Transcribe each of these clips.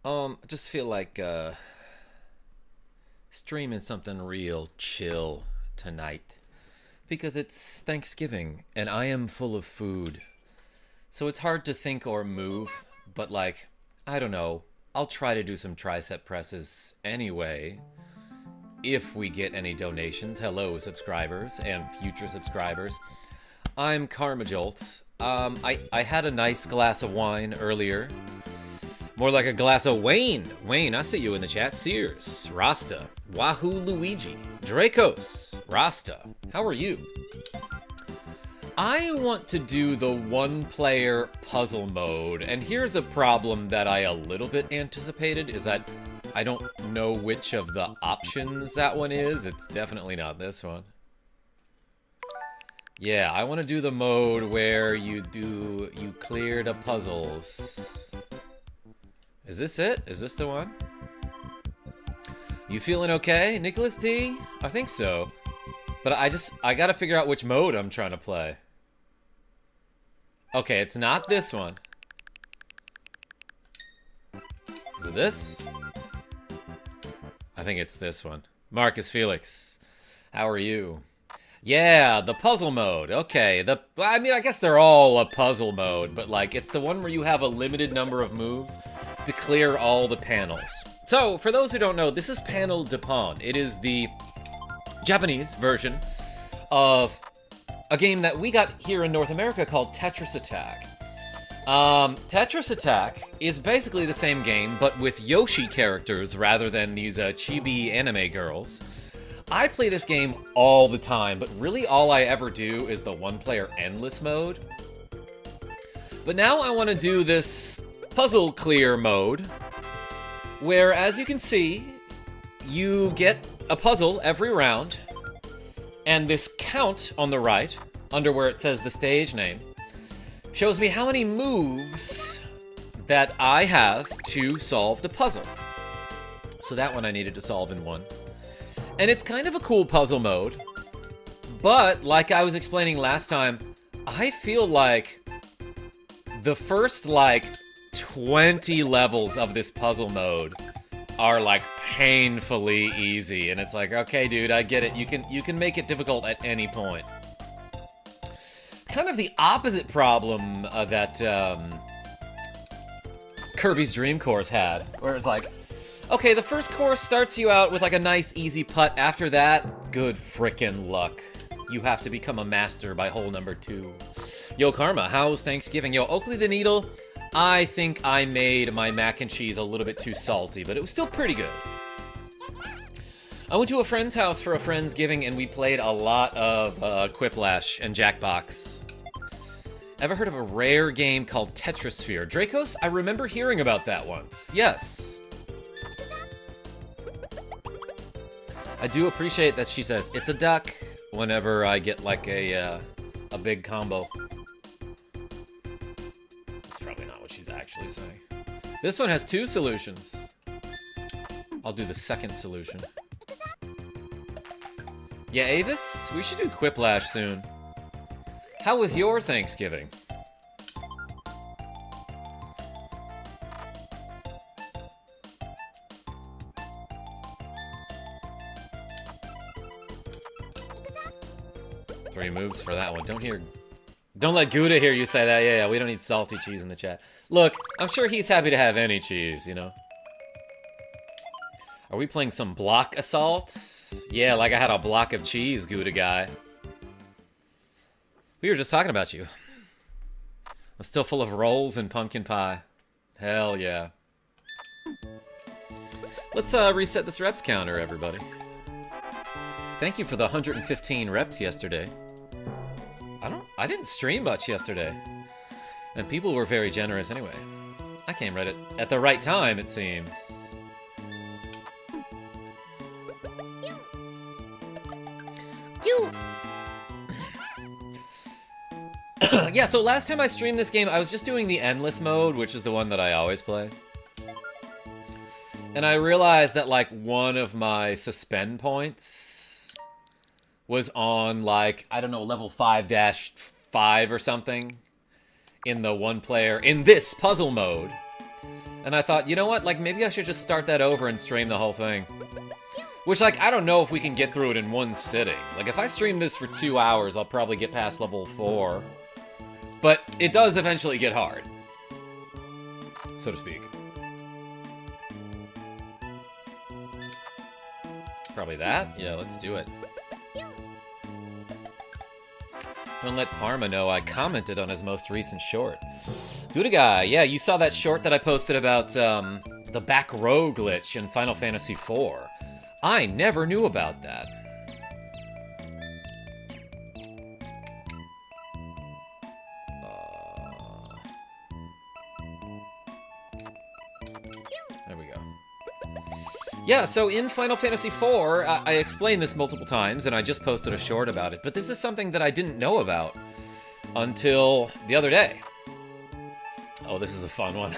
I just feel like streaming something real chill tonight because it's Thanksgiving and I am full of food. So it's hard to think or move, but like, I don't know. I'll try to do some tricep presses anyway. If we get any donations. Hello, subscribers and future subscribers. I'm KarmaJolt. I had a nice glass of wine earlier. More like a glass of Wayne. Wayne, I see you in the chat. Sears, Rasta, Wahoo Luigi, Dracos, Rasta. How are you? I want to do the one-player puzzle mode, and here's a problem that I a little bit anticipated, is that I don't know which of the options that one is. It's definitely not this one. Yeah, I want to do the mode where you clear the puzzles. Is this it? Is this the one? You feeling okay, Nicholas D? I think so. But I gotta figure out which mode I'm trying to play. Okay, it's not this one. Is it this? I think it's this one. Marcus Felix, how are you? Yeah, the puzzle mode. Okay, I mean, I guess they're all a puzzle mode, but like, it's the one where you have a limited number of moves to clear all the panels. So, for those who don't know, this is Panel de Pon. It is the Japanese version of a game that we got here in North America called Tetris Attack. Tetris Attack is basically the same game, but with Yoshi characters rather than these chibi anime girls. I play this game all the time, but really all I ever do is the one-player endless mode. But now I want to do this puzzle clear mode, where, as you can see, you get a puzzle every round, and this count on the right, under where it says the stage name, shows me how many moves that I have to solve the puzzle. So that one I needed to solve in one. And it's kind of a cool puzzle mode, but like I was explaining last time, I feel like the first, 20 levels of this puzzle mode are, painfully easy. And it's like, okay, dude, I get it. You can make it difficult at any point. Kind of the opposite problem that Kirby's Dream Course had, where it's like, okay, the first course starts you out with a nice easy putt. After that, good frickin' luck. You have to become a master by hole number 2. Yo, Karma, how's Thanksgiving? Yo, Oakley the Needle, I think I made my mac and cheese a little bit too salty, but it was still pretty good. I went to a friend's house for a Friendsgiving, and we played a lot of Quiplash and Jackbox. Ever heard of a rare game called Tetrisphere? Dracos, I remember hearing about that once. Yes. I do appreciate that she says, it's a duck, whenever I get, a big combo. That's probably not what she's actually saying. This one has 2 solutions. I'll do the second solution. Yeah, Avis, we should do Quiplash soon. How was your Thanksgiving? Three moves for that one. Don't let Gouda hear you say that. Yeah, we don't need salty cheese in the chat. Look, I'm sure he's happy to have any cheese, you know? Are we playing some block assault? Yeah, like I had a block of cheese, Gouda guy. We were just talking about you. I'm still full of rolls and pumpkin pie. Hell yeah. Let's reset this reps counter, everybody. Thank you for the 115 reps yesterday. I didn't stream much yesterday. And people were very generous anyway. I came right at the right time, it seems. Yeah, so last time I streamed this game, I was just doing the endless mode, which is the one that I always play. And I realized that, one of my suspend points was on, I don't know, level 5-5 or something in the one player, in this puzzle mode. And I thought, you know what? Like, maybe I should just start that over and stream the whole thing. Which, like, I don't know if we can get through it in one sitting. Like, if I stream this for 2 hours, I'll probably get past level 4. But it does eventually get hard. So to speak. Probably that? Yeah, let's do it. Don't let Parma know I commented on his most recent short. Good guy. Yeah, you saw that short that I posted about the back row glitch in Final Fantasy IV. I never knew about that. There we go. Yeah, so in Final Fantasy IV, I explained this multiple times, and I just posted a short about it, but this is something that I didn't know about until the other day. Oh, this is a fun one.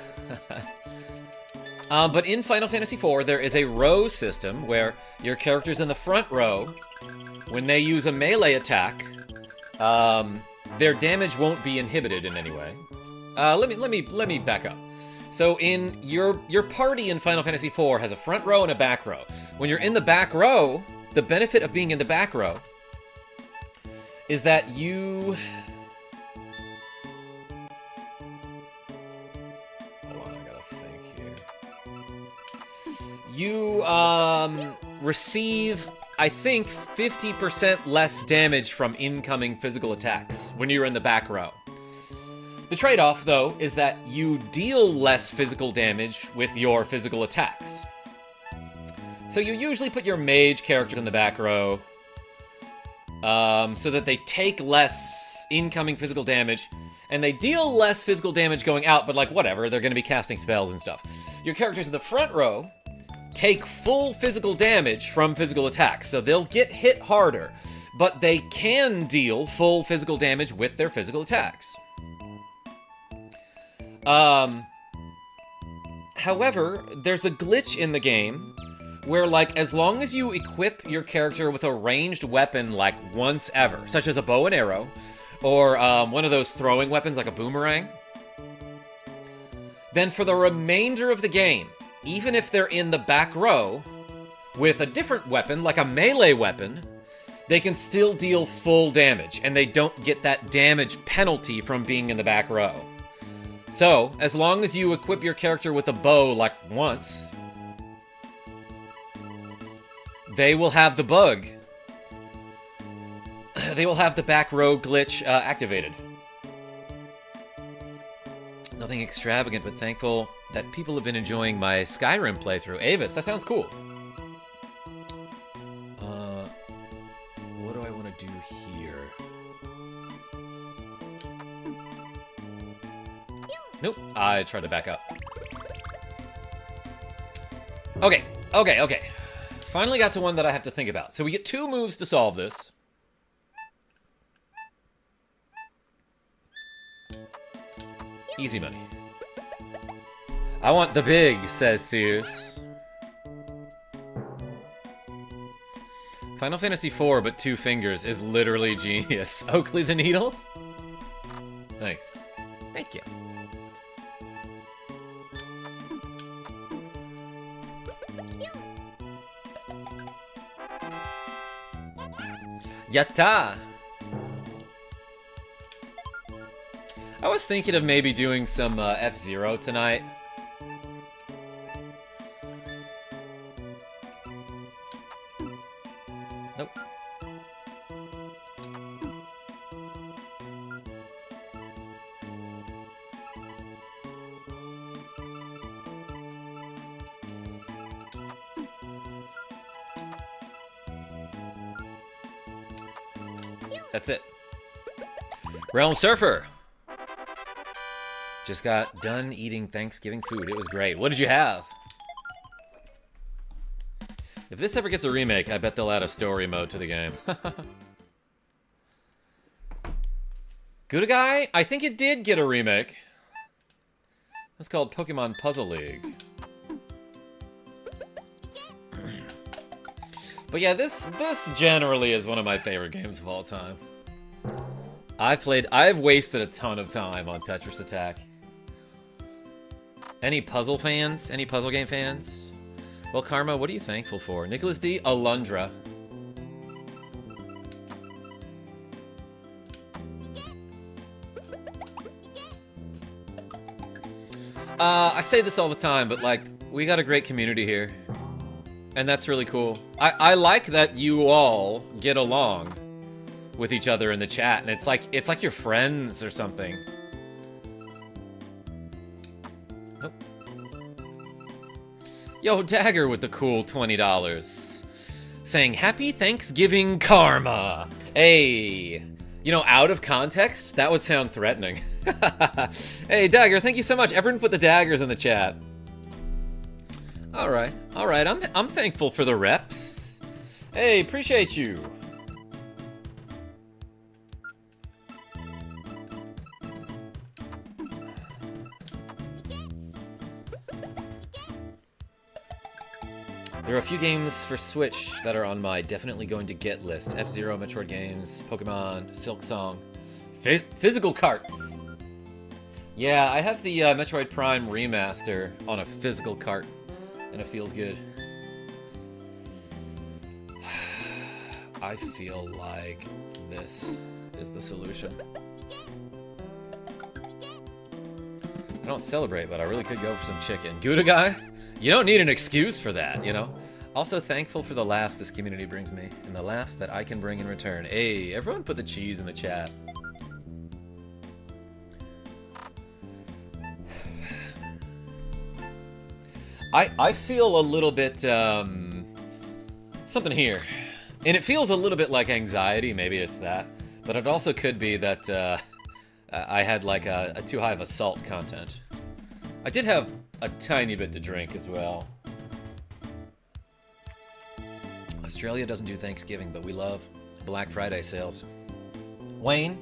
But in Final Fantasy IV, there is a row system where your character's in the front row. When they use a melee attack, their damage won't be inhibited in any way. Let me back up. So in your party in Final Fantasy IV has a front row and a back row. When you're in the back row, the benefit of being in the back row is that you... Hold on, I gotta think here. You receive, I think, 50% less damage from incoming physical attacks when you're in the back row. The trade-off, though, is that you deal less physical damage with your physical attacks. So you usually put your mage characters in the back row, so that they take less incoming physical damage, and they deal less physical damage going out, but like, whatever, they're going to be casting spells and stuff. Your characters in the front row take full physical damage from physical attacks, so they'll get hit harder, but they can deal full physical damage with their physical attacks. However, there's a glitch in the game where, like, as long as you equip your character with a ranged weapon, like, once ever, such as a bow and arrow, or one of those throwing weapons like a boomerang, then for the remainder of the game, even if they're in the back row with a different weapon, like a melee weapon, they can still deal full damage, and they don't get that damage penalty from being in the back row. So, as long as you equip your character with a bow, like, once, they will have the bug. They will have the back row glitch activated. Nothing extravagant, but thankful that people have been enjoying my Skyrim playthrough. Avis, that sounds cool. What do I want to do here? Nope, I tried to back up. Okay. Finally got to one that I have to think about. So we get 2 moves to solve this. Easy money. I want the big, says Sears. Final Fantasy IV, but 2 fingers, is literally genius. Oakley the Needle? Thanks. Thank you. Yatta! I was thinking of maybe doing some F-Zero tonight. Nope. That's it. Realm Surfer! Just got done eating Thanksgiving food. It was great. What did you have? If this ever gets a remake, I bet they'll add a story mode to the game. Good guy? I think it did get a remake. It's called Pokemon Puzzle League. But yeah, this generally is one of my favorite games of all time. I've wasted a ton of time on Tetris Attack. Any puzzle fans? Any puzzle game fans? Well, Karma, what are you thankful for? Nicholas D. Alundra. I say this all the time, but like, we got a great community here. And that's really cool. I like that you all get along with each other in the chat, and it's like you're friends or something. Oh. Yo, Dagger with the cool $20. Saying, Happy Thanksgiving, Karma! Hey! You know, out of context, that would sound threatening. Hey, Dagger, thank you so much. Everyone put the daggers in the chat. All right. I'm thankful for the reps. Hey, appreciate you. There are a few games for Switch that are on my definitely going to get list. F-Zero, Metroid games, Pokemon, Silk Song, physical carts. Yeah, I have the Metroid Prime remaster on a physical cart, and it feels good. I feel like this is the solution. I don't celebrate, but I really could go for some chicken. Gouda guy? You don't need an excuse for that, you know? Also thankful for the laughs this community brings me, and the laughs that I can bring in return. Hey, everyone put the cheese in the chat. I feel a little bit, something here. And it feels a little bit like anxiety, maybe it's that. But it also could be that I had like a too high of a salt content. I did have a tiny bit to drink as well. Australia doesn't do Thanksgiving, but we love Black Friday sales. Wayne,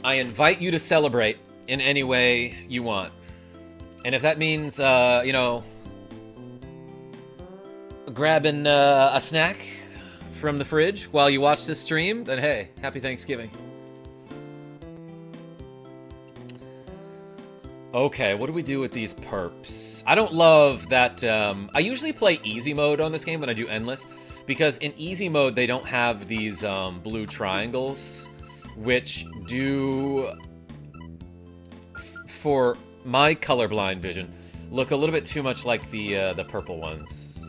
I invite you to celebrate in any way you want. And if that means, you know, grabbing a snack from the fridge while you watch this stream, then hey, happy Thanksgiving. Okay, what do we do with these perps? I don't love that, I usually play easy mode on this game when I do endless, because in easy mode they don't have these blue triangles, which do, for my colorblind vision, look a little bit too much like the purple ones.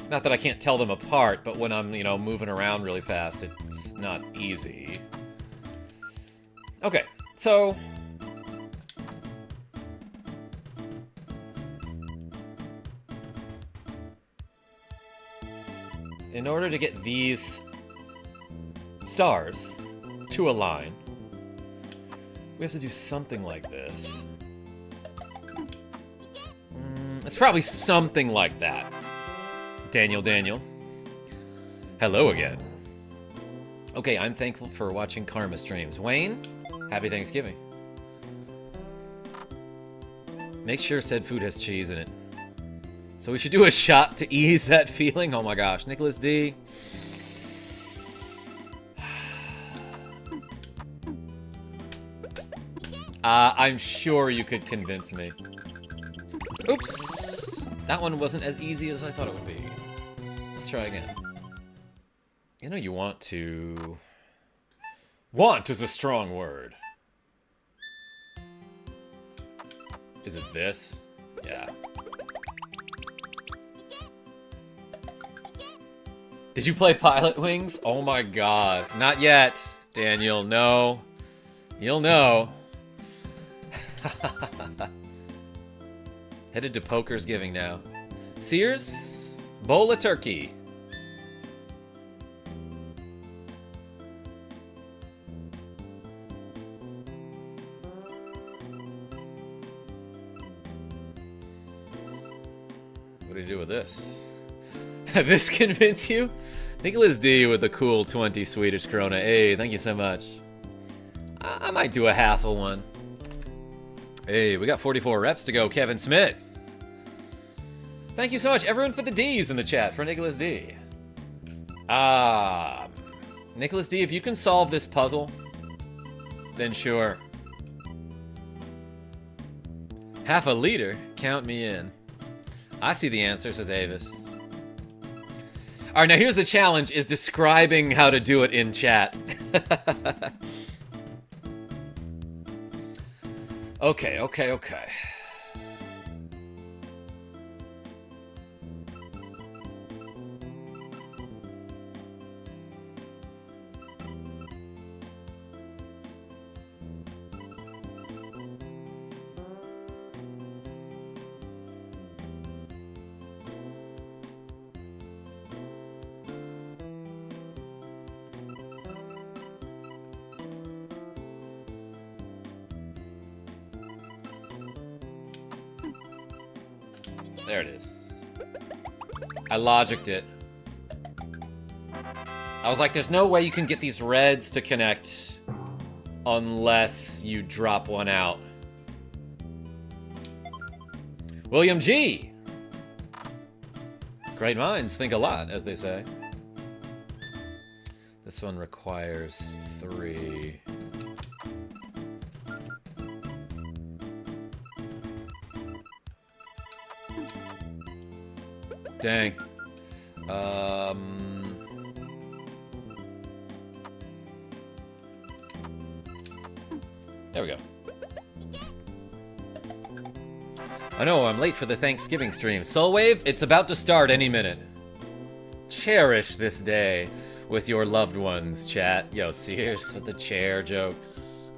Not that I can't tell them apart, but when I'm, you know, moving around really fast, it's not easy. Okay, so in order to get these stars to align, we have to do something like this. It's probably something like that. Daniel. Hello again. Okay, I'm thankful for watching Karma streams. Wayne, happy Thanksgiving. Make sure said food has cheese in it. So we should do a shot to ease that feeling. Oh my gosh. Nicholas D. I'm sure you could convince me. Oops. That one wasn't as easy as I thought it would be. Let's try again. You know you want to... Want is a strong word. Is it this? Yeah. Did you play Pilot Wings? Oh my god. Not yet, Daniel. No. You'll know. Headed to Poker's Giving now. Sears? Bowl of turkey. What do you do with this? This convince you? Nicholas D with the cool 20 Swedish krona. Hey, thank you so much. I might do a half of one. Hey, we got 44 reps to go, Kevin Smith. Thank you so much. Everyone put the D's in the chat for Nicholas D. Nicholas D, if you can solve this puzzle, then sure. Half a liter? Count me in. I see the answer, says Avis. All right, now here's the challenge, is describing how to do it in chat. Okay. There it is. I logicked it. I was like, there's no way you can get these reds to connect unless you drop one out. William G. Great minds think a lot, as they say. This one requires 3. Dang. There we go. I know, I'm late for the Thanksgiving stream. Soulwave, it's about to start any minute. Cherish this day with your loved ones, chat. Yo, Sears with the chair jokes.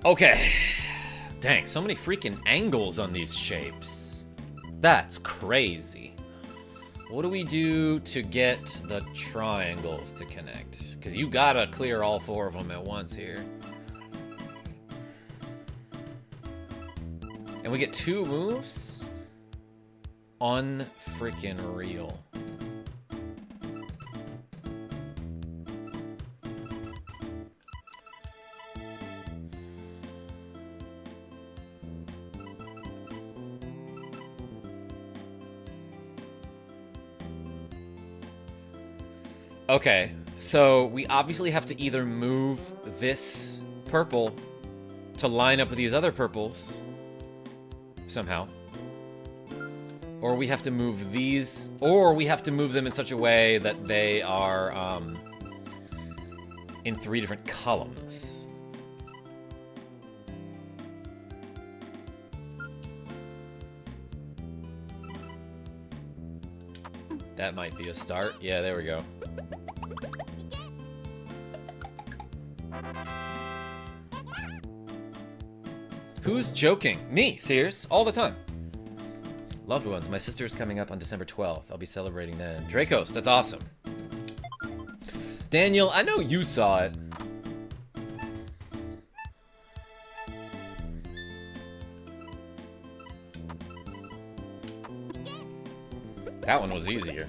Okay. Dang, so many freaking angles on these shapes. That's crazy. What do we do to get the triangles to connect? Because you gotta clear all 4 of them at once here. And we get 2 moves? Unfreaking real. Okay, so we obviously have to either move this purple to line up with these other purples somehow, or we have to move these, or we have to move them in such a way that they are in 3 different columns. That might be a start. Yeah, there we go. Who's joking? Me, Sears, all the time. Loved ones, my sister is coming up on December 12th. I'll be celebrating then. Dracos, that's awesome. Daniel, I know you saw it. That one was easier.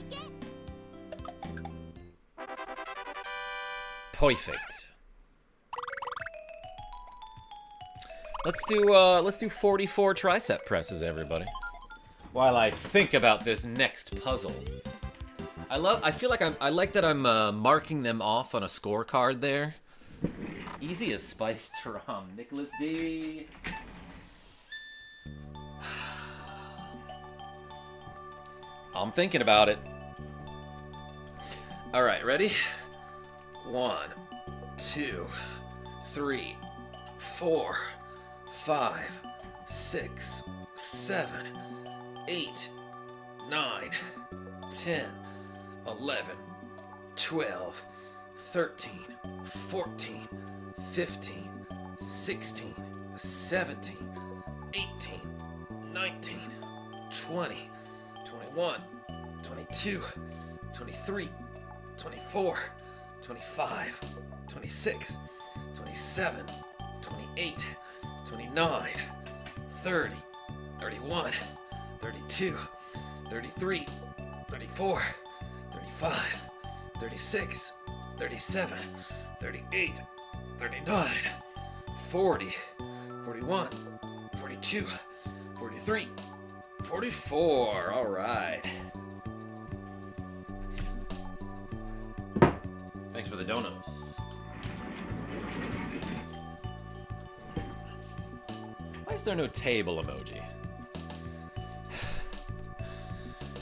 Perfect. Let's do 44 tricep presses, everybody. While I think about this next puzzle. I feel like I like that I'm marking them off on a scorecard there. Easy as spiced rum. Nicholas D. I'm thinking about it. All right, ready? 1, 2, 3, 4, 5, 6, 7, 8, 9, 10, 11, 12, 13, 14, 15, 16, 17, 18, 19, 20, 21, 22, 23, 24, 25, 26, 27, 28, 29, 30, 31, 32, 33, 34, 35, 36, 37, 38, 39, 40, 41, 42, 43, 44. All right. Thanks for the donuts. Why is there no table emoji?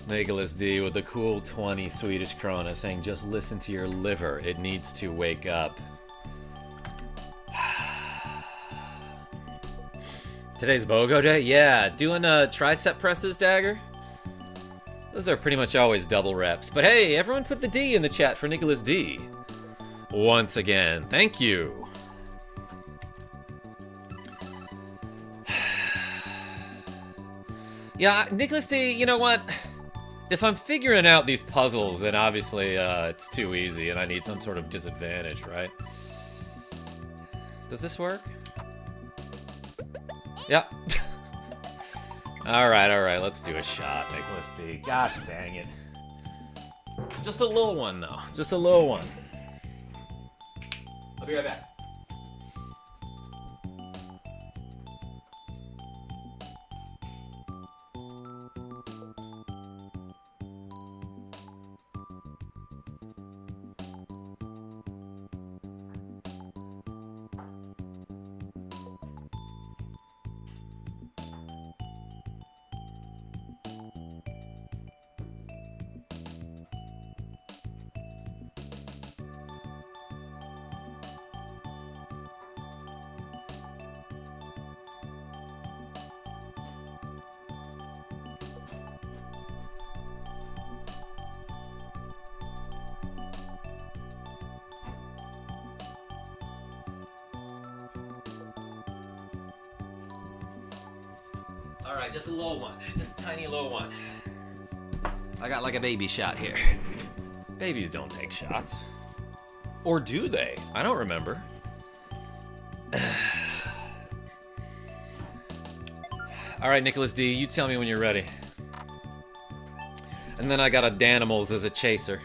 Nicholas D with the cool 20 Swedish krona saying, just listen to your liver. It needs to wake up. Today's BOGO day? Yeah, doing tricep presses, Dagger? Those are pretty much always double reps. But hey, everyone put the D in the chat for Nicholas D. Once again, thank you. Yeah, Nicholas D, you know what? If I'm figuring out these puzzles, then obviously it's too easy and I need some sort of disadvantage, right? Does this work? Yep. Alright, let's do a shot, Nicholas D. Gosh dang it. Just a little one, though. Just a little one. I'll be right back. Alright, just a little one. Just a tiny little one. I got like a baby shot here. Babies don't take shots. Or do they? I don't remember. Alright, Nicholas D, you tell me when you're ready. And then I got a Danimals as a chaser.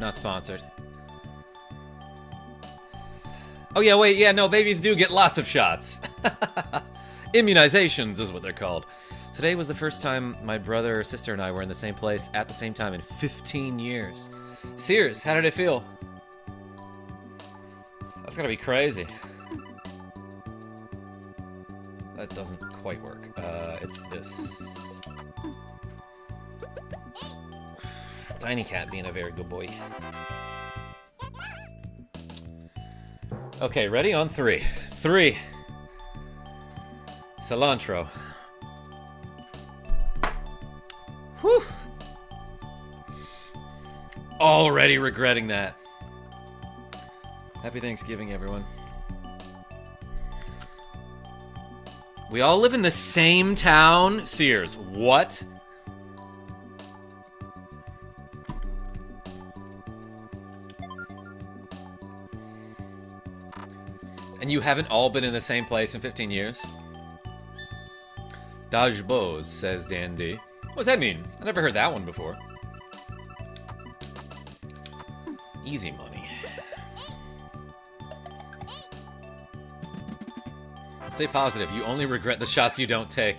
Not sponsored. Oh yeah, wait, yeah, no, babies do get lots of shots. Immunizations is what they're called. Today was the first time my brother or sister and I were in the same place at the same time in 15 years. Sears, how did it feel? That's gotta be crazy. That doesn't quite work. It's this. Tiny Cat being a very good boy. Okay, ready? On three. 3. Cilantro. Whew. Already regretting that. Happy Thanksgiving, everyone. We all live in the same town? Sears, what? And you haven't all been in the same place in 15 years? Dodge Bows, says Dan D. What does that mean? I never heard that one before. Easy money. Stay positive. You only regret the shots you don't take.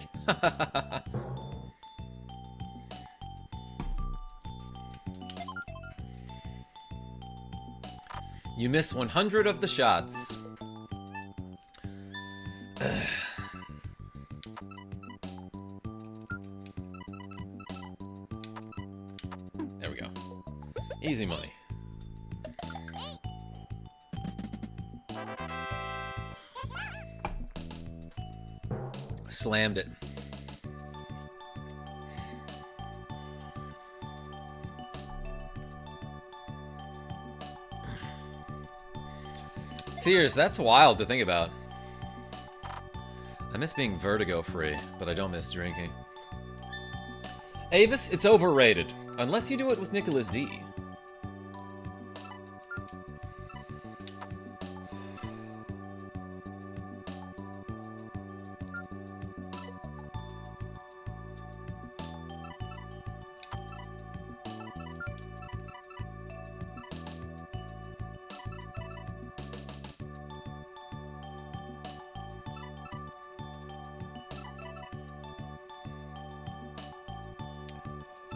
You miss 100 of the shots. There we go. Easy money. Slammed it. Sears, that's wild to think about. I miss being vertigo free, but I don't miss drinking. Avis, it's overrated. Unless you do it with Nicholas D.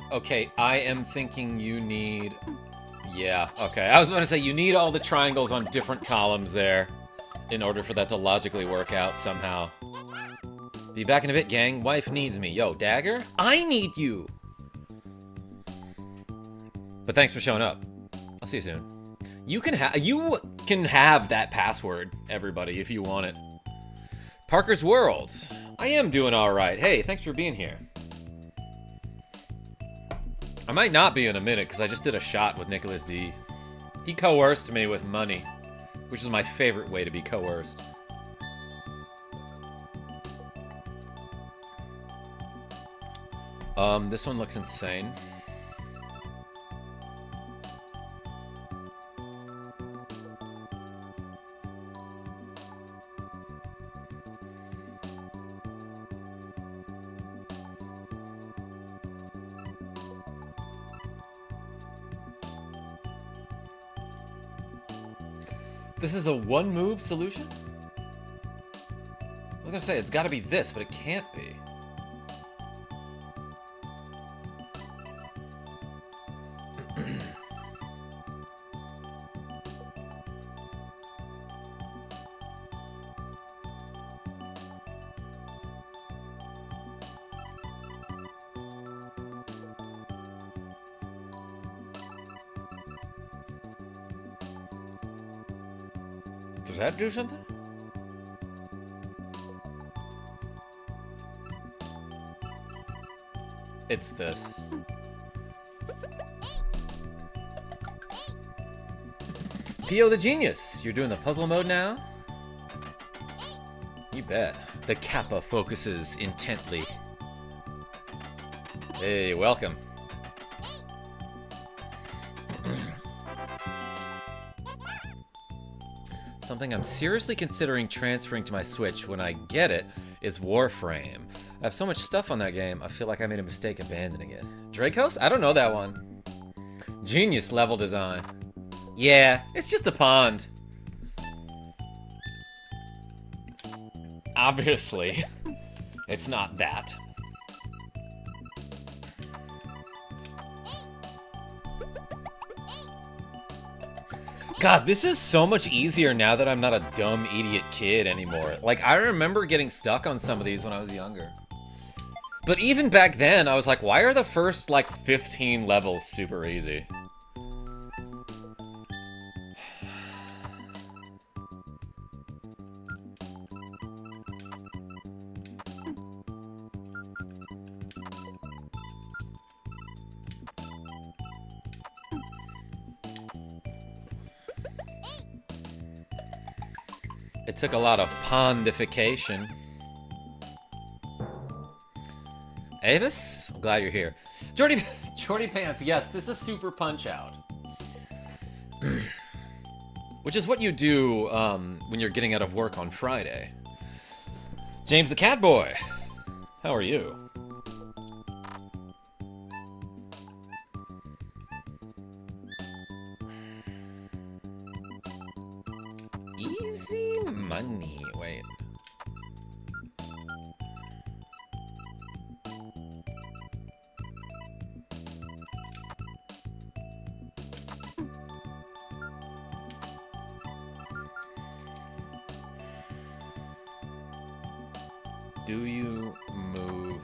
Okay, I am thinking you need Yeah, okay. I was about to say, you need all the triangles on different columns there in order for that to logically work out somehow. Be back in a bit, gang. Wife needs me. Yo, Dagger? I need you! But thanks for showing up. I'll see you soon. You can have that password, everybody, if you want it. Parker's World. I am doing alright. Hey, thanks for being here. I might not be in a minute, because I just did a shot with Nicholas D. He coerced me with money, which is my favorite way to be coerced. This one looks insane. This is a one-move solution? I was gonna say, it's gotta be this, but it can't be. Does that do something? It's this. Pio the Genius, you're doing the puzzle mode now? You bet. The Kappa focuses intently. Hey, welcome. Something I'm seriously considering transferring to my Switch when I get it is Warframe. I have so much stuff on that game, I feel like I made a mistake abandoning it. Dracos? I don't know that one. Genius level design. Yeah, it's just a pond. Obviously, it's not that. God, this is so much easier now that I'm not a dumb idiot kid anymore. Like, I remember getting stuck on some of these when I was younger. But even back then, I was like, why are the first, like, 15 levels super easy? It took a lot of pondification. Avis? I'm glad you're here. Jordy Pants, yes, this is Super Punch-Out. Which is what you do when you're getting out of work on Friday. James the Catboy, how are you? Easy money. Wait. Do you move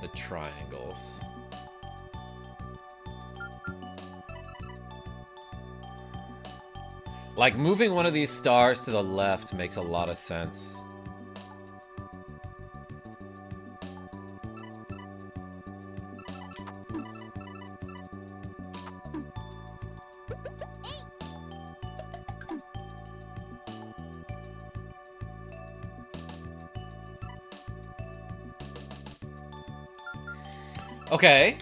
the triangles? Like, moving one of these stars to the left makes a lot of sense. Okay.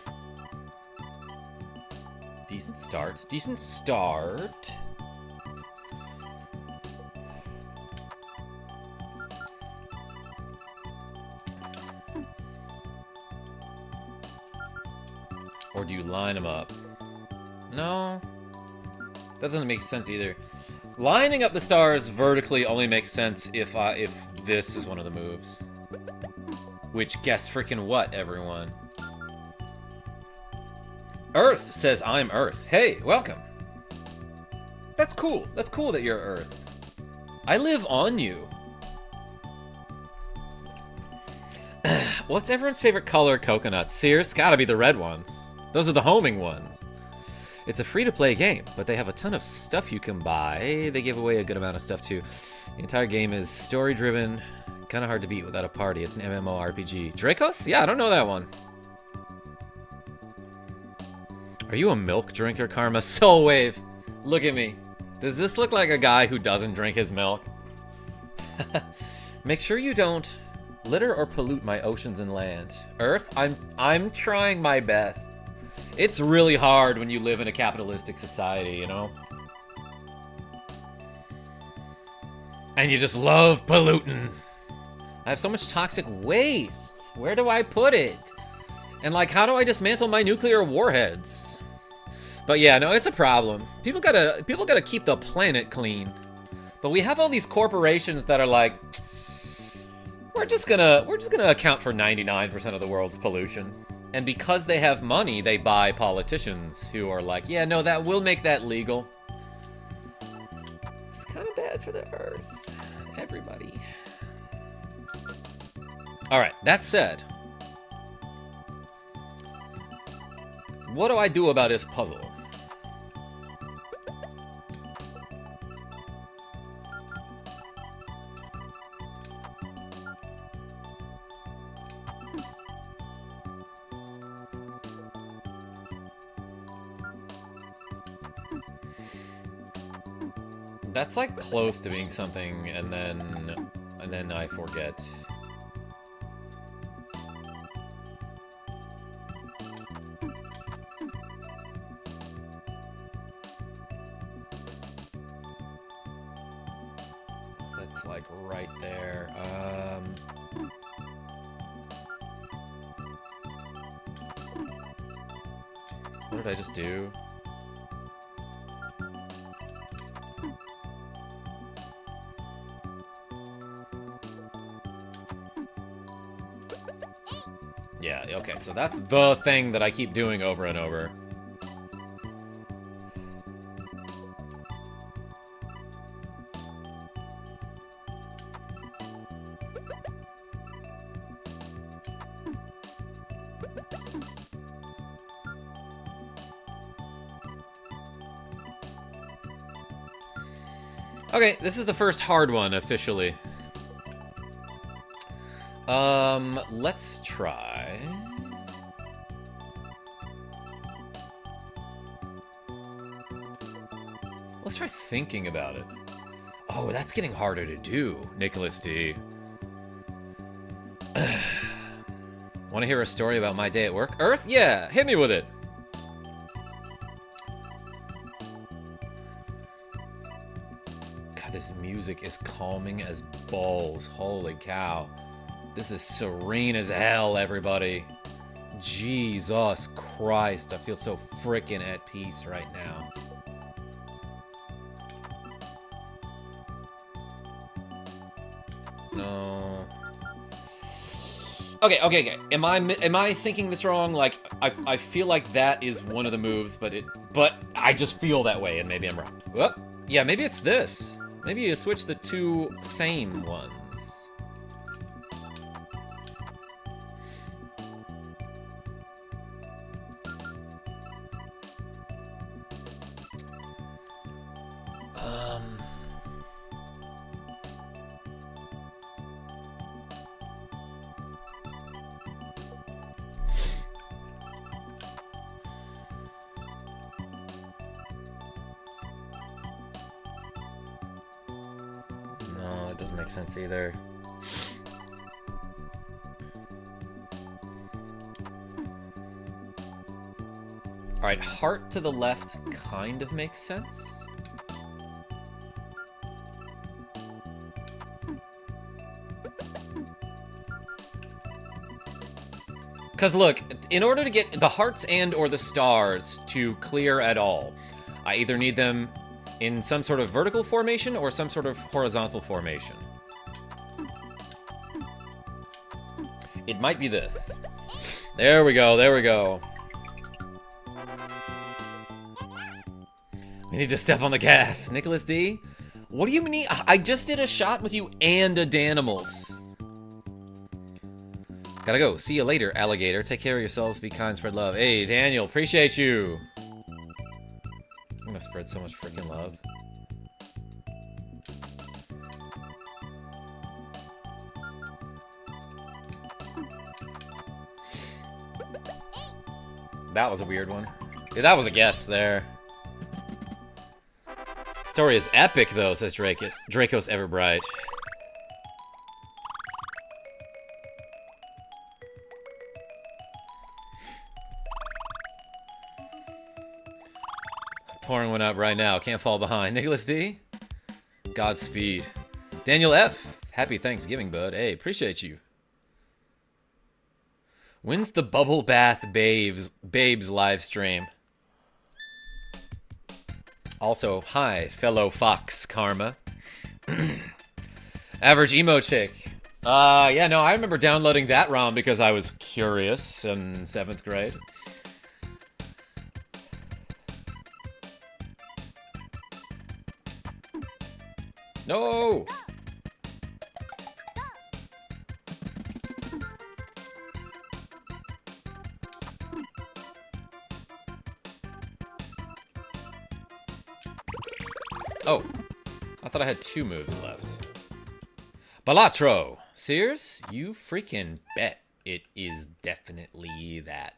Decent start. Decent start. Or do you line them up? No. That doesn't make sense either. Lining up the stars vertically only makes sense if this is one of the moves. Which, guess freaking what, everyone? Earth says I'm Earth. Hey, welcome. That's cool. That's cool that you're Earth. I live on you. What's everyone's favorite color? Coconuts. Sears? Gotta be the red ones. Those are the homing ones. It's a free-to-play game, but they have a ton of stuff you can buy. They give away a good amount of stuff, too. The entire game is story-driven. Kind of hard to beat without a party. It's an MMORPG. Dracos? Yeah, I don't know that one. Are you a milk drinker, Karma? Soul Wave. Look at me. Does this look like a guy who doesn't drink his milk? Make sure you don't litter or pollute my oceans and land. Earth, I'm trying my best. It's really hard when you live in a capitalistic society, you know? And you just love polluting. I have so much toxic waste. Where do I put it? And like, how do I dismantle my nuclear warheads? But yeah, no, it's a problem. People gotta keep the planet clean. But we have all these corporations that are like, we're just gonna account for 99% of the world's pollution. And because they have money, they buy politicians who are like, yeah, no, that will make that legal. It's kind of bad for the Earth. Everybody. All right, that said, what do I do about this puzzle? That's like close to being something, and then I forget. That's like right there. What did I just do? Yeah, okay, so that's the thing that I keep doing over and over. Okay, this is the first hard one, officially. Let's try... Let's try thinking about it. Oh, that's getting harder to do, Nicholas D. Want to hear a story about my day at work? Earth? Yeah, hit me with it. God, this music is calming as balls. Holy cow. This is serene as hell, everybody. Jesus Christ, I feel so frickin' at peace right now. No. Okay. Am I thinking this wrong? Like, I feel like that is one of the moves, but I just feel that way, and maybe I'm wrong. Well, yeah, maybe it's this. Maybe you switch the two same ones. No, it doesn't make sense either. Alright, heart to the left kind of makes sense. Because look, in order to get the hearts and or the stars to clear at all, I either need them in some sort of vertical formation or some sort of horizontal formation. It might be this. There we go, there we go. We need to step on the gas. Nicholas D? What do you mean? I just did a shot with you and a Danimals. Gotta go. See you later, alligator. Take care of yourselves. Be kind. Spread love. Hey, Daniel. Appreciate you. I'm gonna spread so much freaking love. That was a weird one. Yeah, that was a guess there. Story is epic, though, says Dracos Everbright. Pouring one up right now. Can't fall behind. Nicholas D? Godspeed. Daniel F. Happy Thanksgiving, bud. Hey, appreciate you. When's the Bubble Bath Babes live stream? Also, hi, fellow Fox Karma. Average emo chick. Yeah, no, I remember downloading that ROM because I was curious in 7th grade. No! Oh, I thought I had 2 moves left. Balatro! Sears? You freaking bet it is definitely that.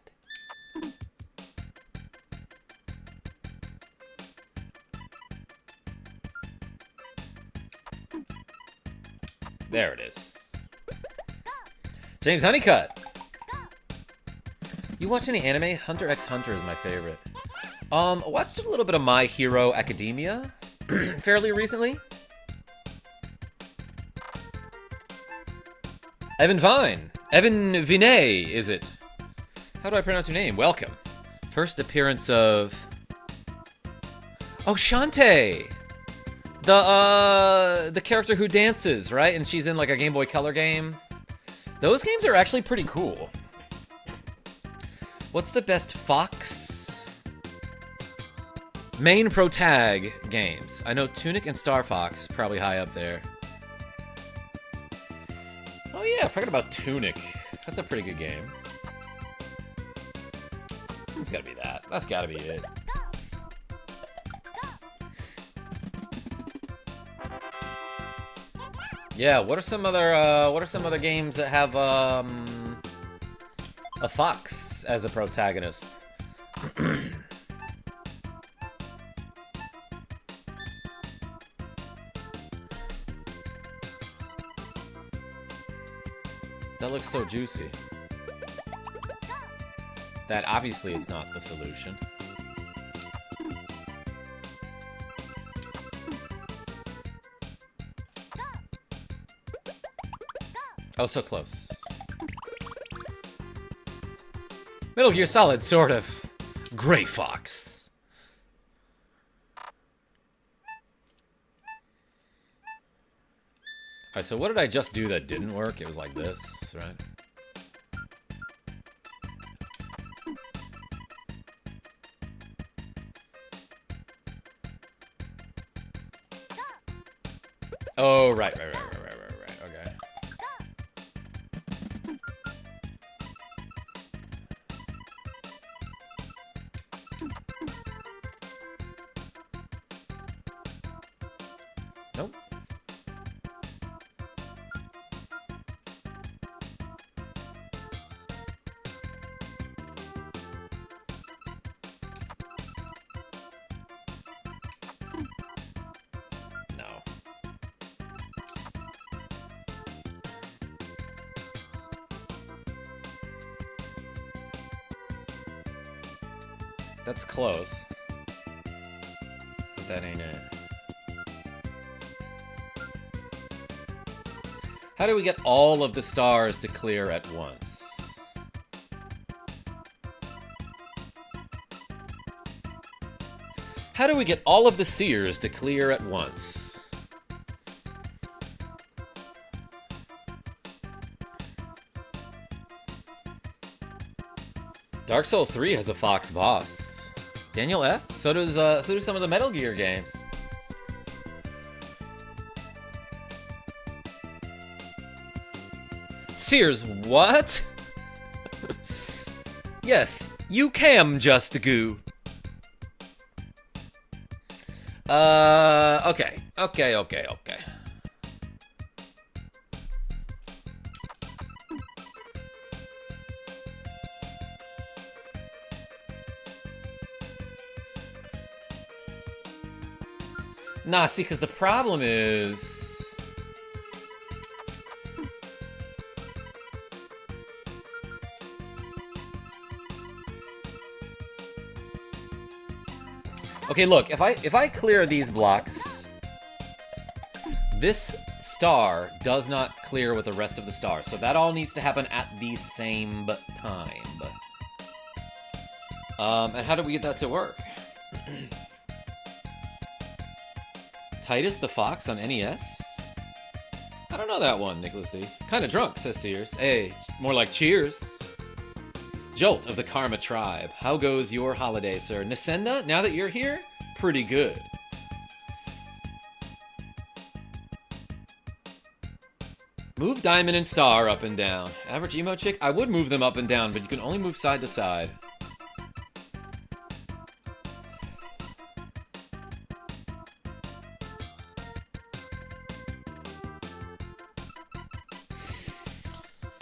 There it is. James Honeycutt! You watch any anime? Hunter x Hunter is my favorite. Watched a little bit of My Hero Academia fairly recently. Evan Vine. Evan Vinay, is it? How do I pronounce your name? Welcome. First appearance of... Oh, Shantae! The character who dances, right? And she's in like a Game Boy Color game. Those games are actually pretty cool. What's the best Fox main protag games? I know Tunic and Star Fox probably high up there. Oh yeah, I forgot about Tunic. That's a pretty good game. It's gotta be that. That's gotta be it. Yeah, what are some other games that have a fox as a protagonist? That looks so juicy. That obviously it's not the solution. Oh, so close. Metal Gear Solid, sort of. Gray Fox. Alright, so what did I just do that didn't work? It was like this, right? Oh, right. Okay. Nope. No. That's close. But that ain't it. How do we get all of the stars to clear at once? How do we get all of the seers to clear at once? Dark Souls 3 has a fox boss. Daniel F? So do some of the Metal Gear games. Sears, what? Yes, you can just goo. Okay. Nah, see, because the problem is... Okay, look, if I clear these blocks, this star does not clear with the rest of the stars, so that all needs to happen at the same time. And how do we get that to work? Titus the Fox on NES? I don't know that one, Nicholas D. Kinda drunk, says Sears. Hey, more like cheers. Jolt of the Karma Tribe. How goes your holiday, sir? Nasenda, now that you're here? Pretty good. Move Diamond and Star up and down. Average emo chick? I would move them up and down, but you can only move side to side.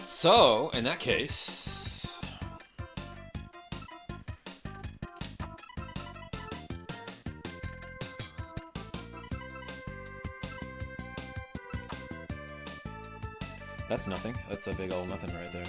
So, in that case... That's nothing. That's a big old nothing right there.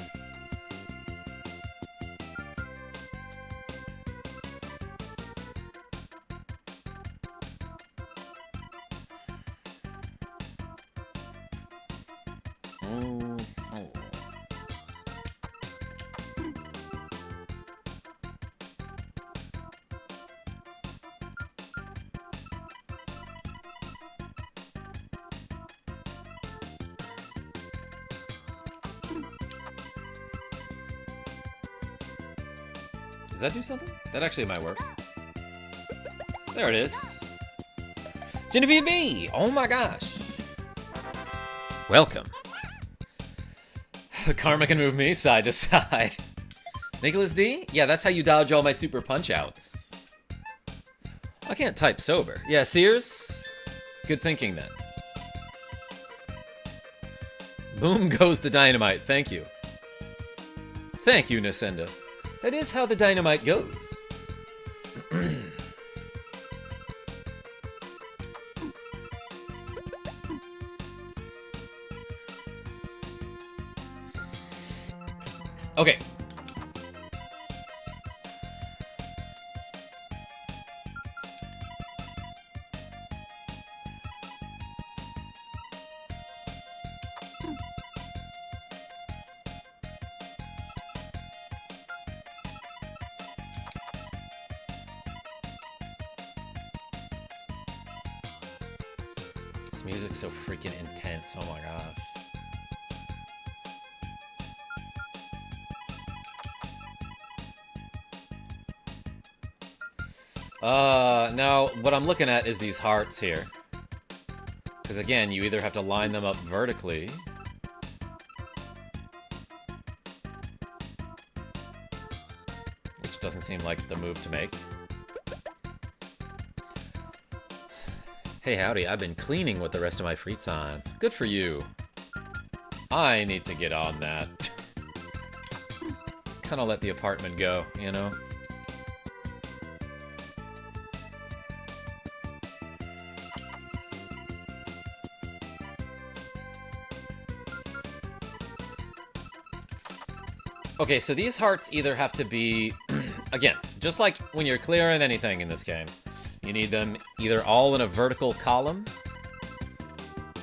Does that do something? That actually might work. There it is. Genevieve B! Oh my gosh. Welcome. Karma can move me side to side. Nicholas D? Yeah, that's how you dodge all my super punch-outs. I can't type sober. Yeah, Sears? Good thinking then. Boom goes the dynamite. Thank you. Thank you, Nasenda. That is how the dynamite goes. Okay. This music's so freaking intense. Oh my gosh. Now, what I'm looking at is these hearts here. Because again, you either have to line them up vertically. Which doesn't seem like the move to make. Hey howdy, I've been cleaning with the rest of my free time. Good for you. I need to get on that. Kinda let the apartment go, you know? Okay, so these hearts either have to be, again, just like when you're clearing anything in this game, you need them either all in a vertical column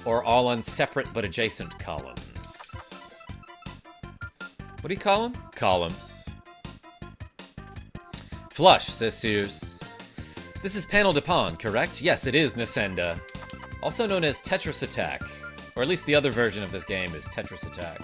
or all on separate but adjacent columns. What do you call them? Columns. Flush, says Sears. This is Panel de Pon, correct? Yes, it is, Nasenda. Also known as Tetris Attack. Or at least the other version of this game is Tetris Attack.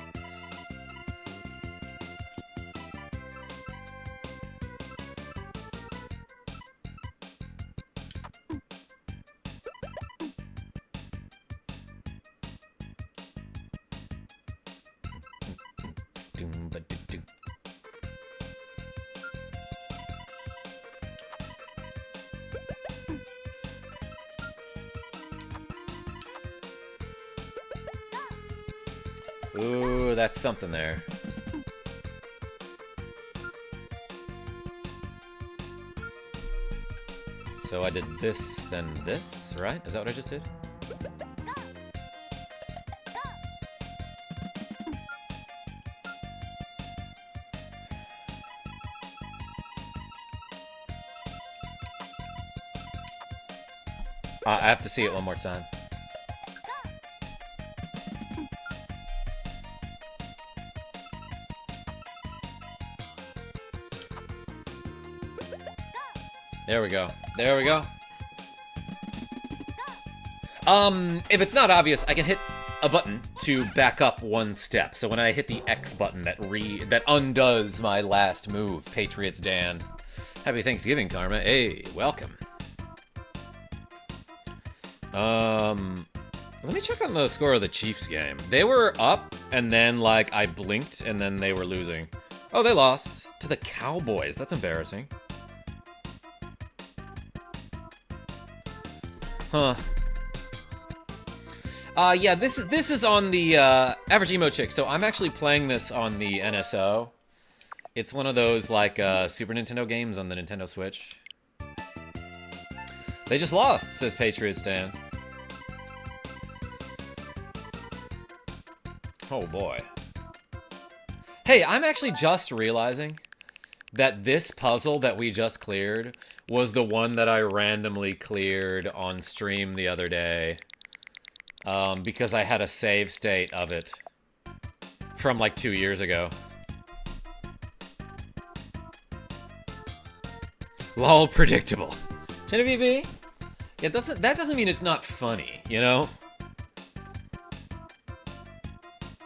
Ooh, that's something there. So I did this, then this, right? Is that what I just did? I have to see it one more time. There we go. There we go. If it's not obvious, I can hit a button to back up one step. So when I hit the X button, that undoes my last move. Patriots Dan. Happy Thanksgiving, Karma. Hey, welcome. Let me check on the score of the Chiefs game. They were up, and then, like, I blinked, and then they were losing. Oh, they lost to the Cowboys. That's embarrassing. Huh. Yeah, this is on the Average Emo Chick. So I'm actually playing this on the NSO. It's one of those like Super Nintendo games on the Nintendo Switch. They just lost, says Patriots Dan. Oh boy. Hey, I'm actually just realizing that this puzzle that we just cleared was the one that I randomly cleared on stream the other day. Because I had a save state of it from like 2 years ago. Lol, predictable. Genevieve? Yeah, that doesn't mean it's not funny, you know?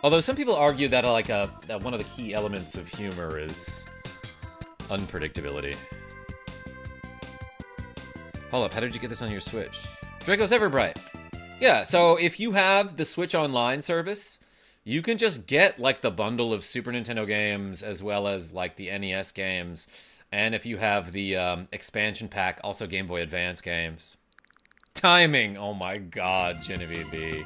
Although some people argue that that one of the key elements of humor is unpredictability. Hold up, how did you get this on your Switch? Draco's Everbright. Yeah, so if you have the Switch Online service, you can just get like the bundle of Super Nintendo games as well as like the NES games. And if you have the expansion pack, also Game Boy Advance games. Timing! Oh my god, Genevieve B.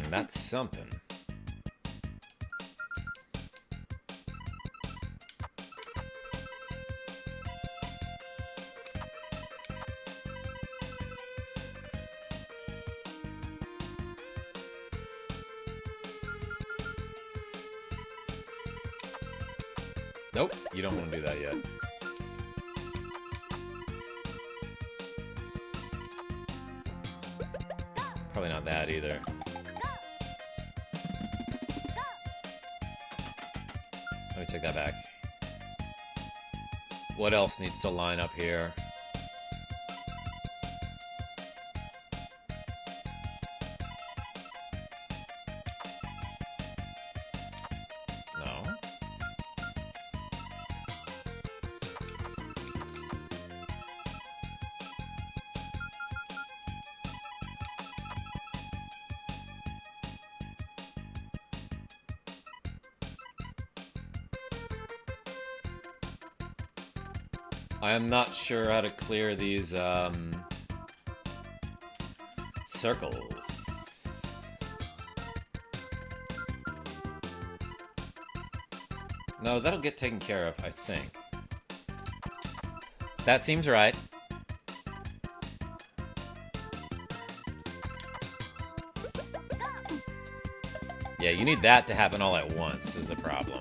That's something. Nope, you don't want to do that yet. Probably not that either. Let me take that back. What else needs to line up here? No. I am not sure how to clear these, circles. No, that'll get taken care of, I think. That seems right. Yeah, you need that to happen all at once, is the problem.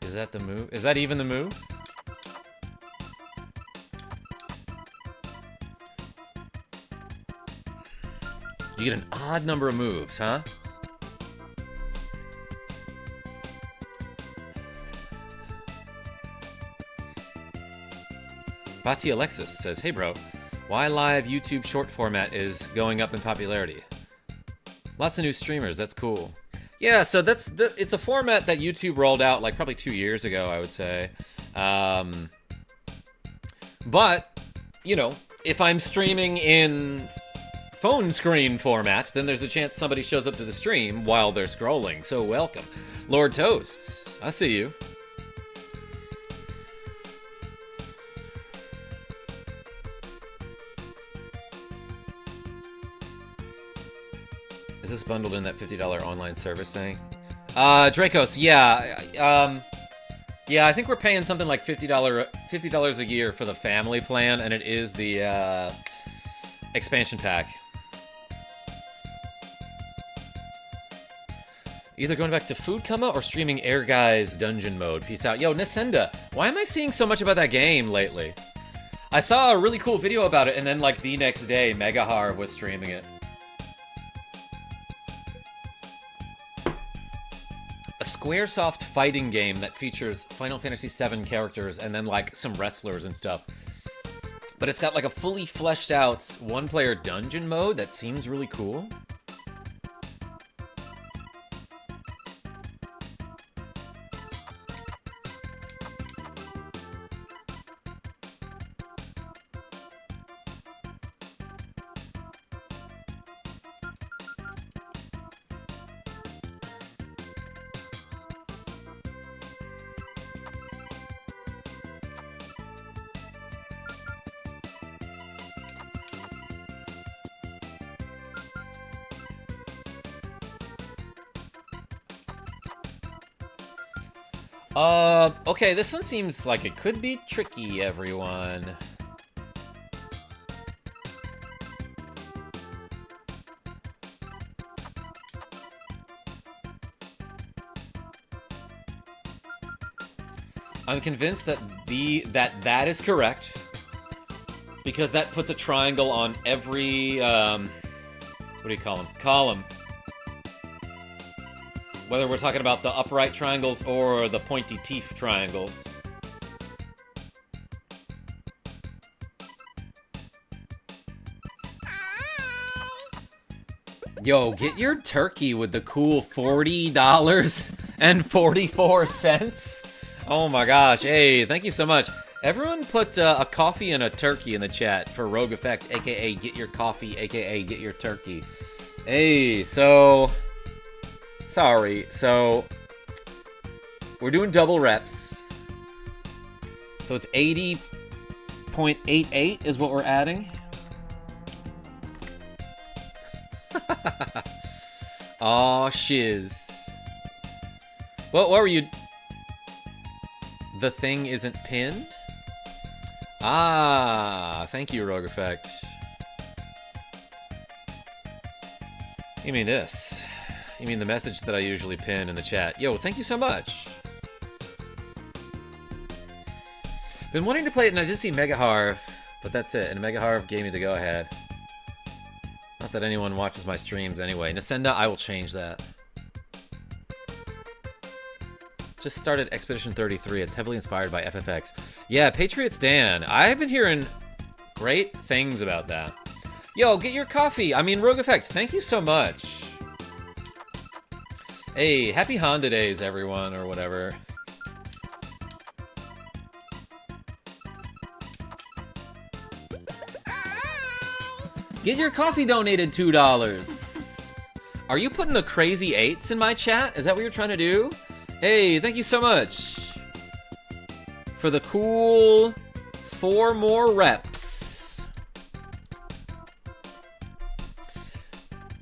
Is that the move? Is that even the move? You get an odd number of moves, huh? Bati Alexis says, hey bro, why live YouTube short format is going up in popularity? Lots of new streamers, that's cool. Yeah, so it's a format that YouTube rolled out like probably 2 years ago, I would say. But, you know, if I'm streaming in phone screen format, then there's a chance somebody shows up to the stream while they're scrolling. So welcome. Lord Toasts, I see you. Is this bundled in that $50 online service thing? Dracos, yeah. Yeah, I think we're paying something like $50 a year for the family plan, and it is the expansion pack. Either going back to Food Coma or streaming Air Guys Dungeon Mode. Peace out. Yo, Nasenda, why am I seeing so much about that game lately? I saw a really cool video about it, and then like the next day, Megaharv was streaming it. A Squaresoft fighting game that features Final Fantasy VII characters and then like some wrestlers and stuff. But it's got like a fully fleshed out one-player dungeon mode that seems really cool. Okay, this one seems like it could be tricky, everyone. I'm convinced that that is correct, because that puts a triangle on every, what do you call them? Column. Whether we're talking about the upright triangles or the pointy teeth triangles. Yo, get your turkey with the cool $40.44. Oh my gosh. Hey, thank you so much. Everyone put a coffee and a turkey in the chat for Rogue Effect, aka get your coffee, aka get your turkey. Hey, so... Sorry, so we're doing double reps. So it's 80.88 is what we're adding. Aw, shiz. What were you? The thing isn't pinned? Ah, thank you, Rogue Effect. You mean this? You mean the message that I usually pin in the chat. Yo, thank you so much. Been wanting to play it, and I did see Megaharv, but that's it. And Megaharv gave me the go-ahead. Not that anyone watches my streams anyway. Nasenda, I will change that. Just started Expedition 33. It's heavily inspired by FFX. Yeah, Patriots Dan. I've been hearing great things about that. Yo, get your coffee. I mean, Rogue Effect, thank you so much. Hey, happy Honda Days, everyone, or whatever. Get your coffee donated $2. Are you putting the crazy 8s in my chat? Is that what you're trying to do? Hey, thank you so much for the cool 4 more reps.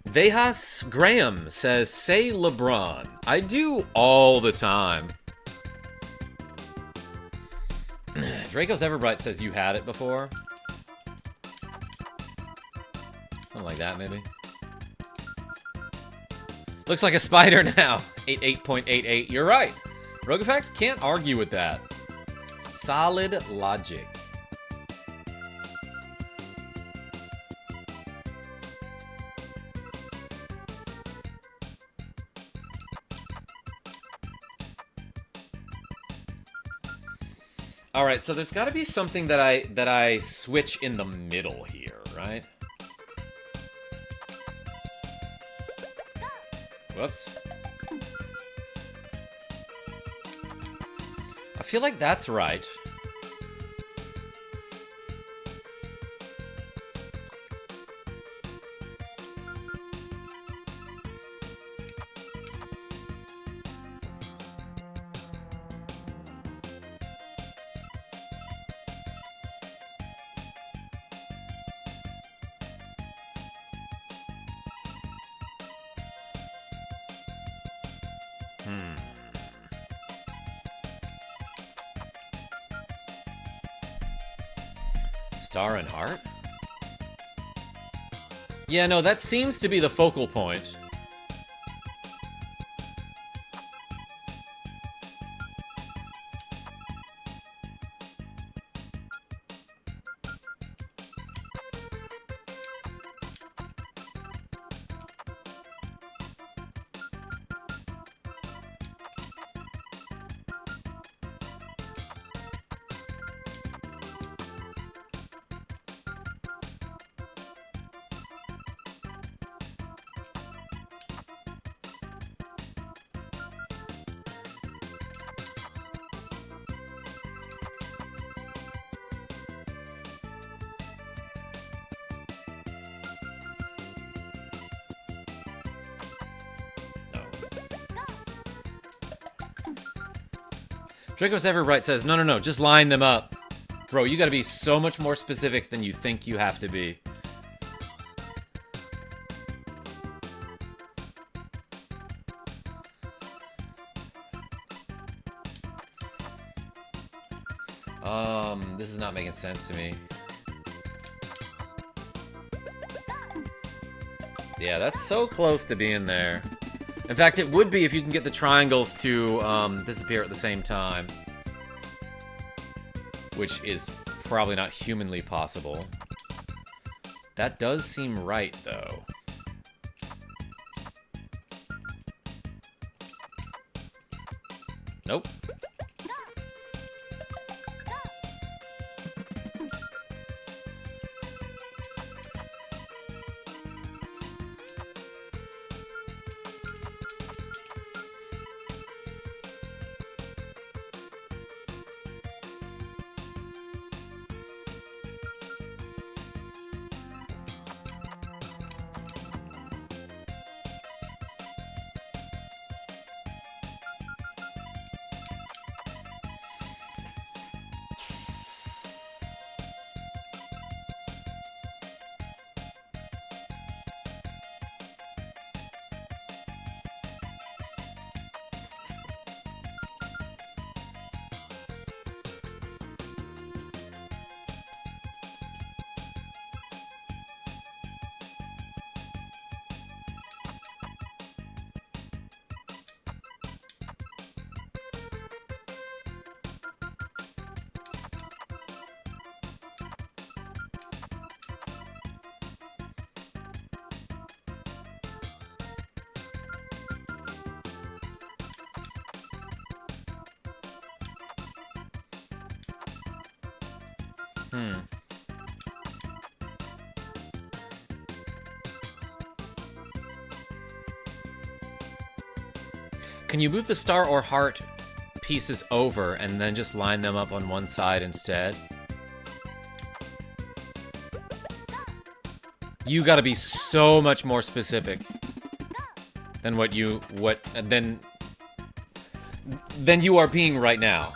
Vejas Graham says, say LeBron. I do all the time. Draco's Everbright says you had it before. Something like that, maybe. Looks like a spider now. 88.88. You're right. Rogue Effect, can't argue with that. Solid logic. All right, so there's got to be something that I switch in the middle here, right? Whoops. feel like that's right. Star and heart? Yeah, no, that seems to be the focal point. Draco's Ever Right says, no, just line them up. Bro, you gotta be so much more specific than you think you have to be. This is not making sense to me. Yeah, that's so close to being there. In fact, it would be if you can get the triangles to disappear at the same time. Which is probably not humanly possible. That does seem right, though. Nope. Can you move the star or heart pieces over and then just line them up on one side instead? You gotta be so much more specific than than you are being right now.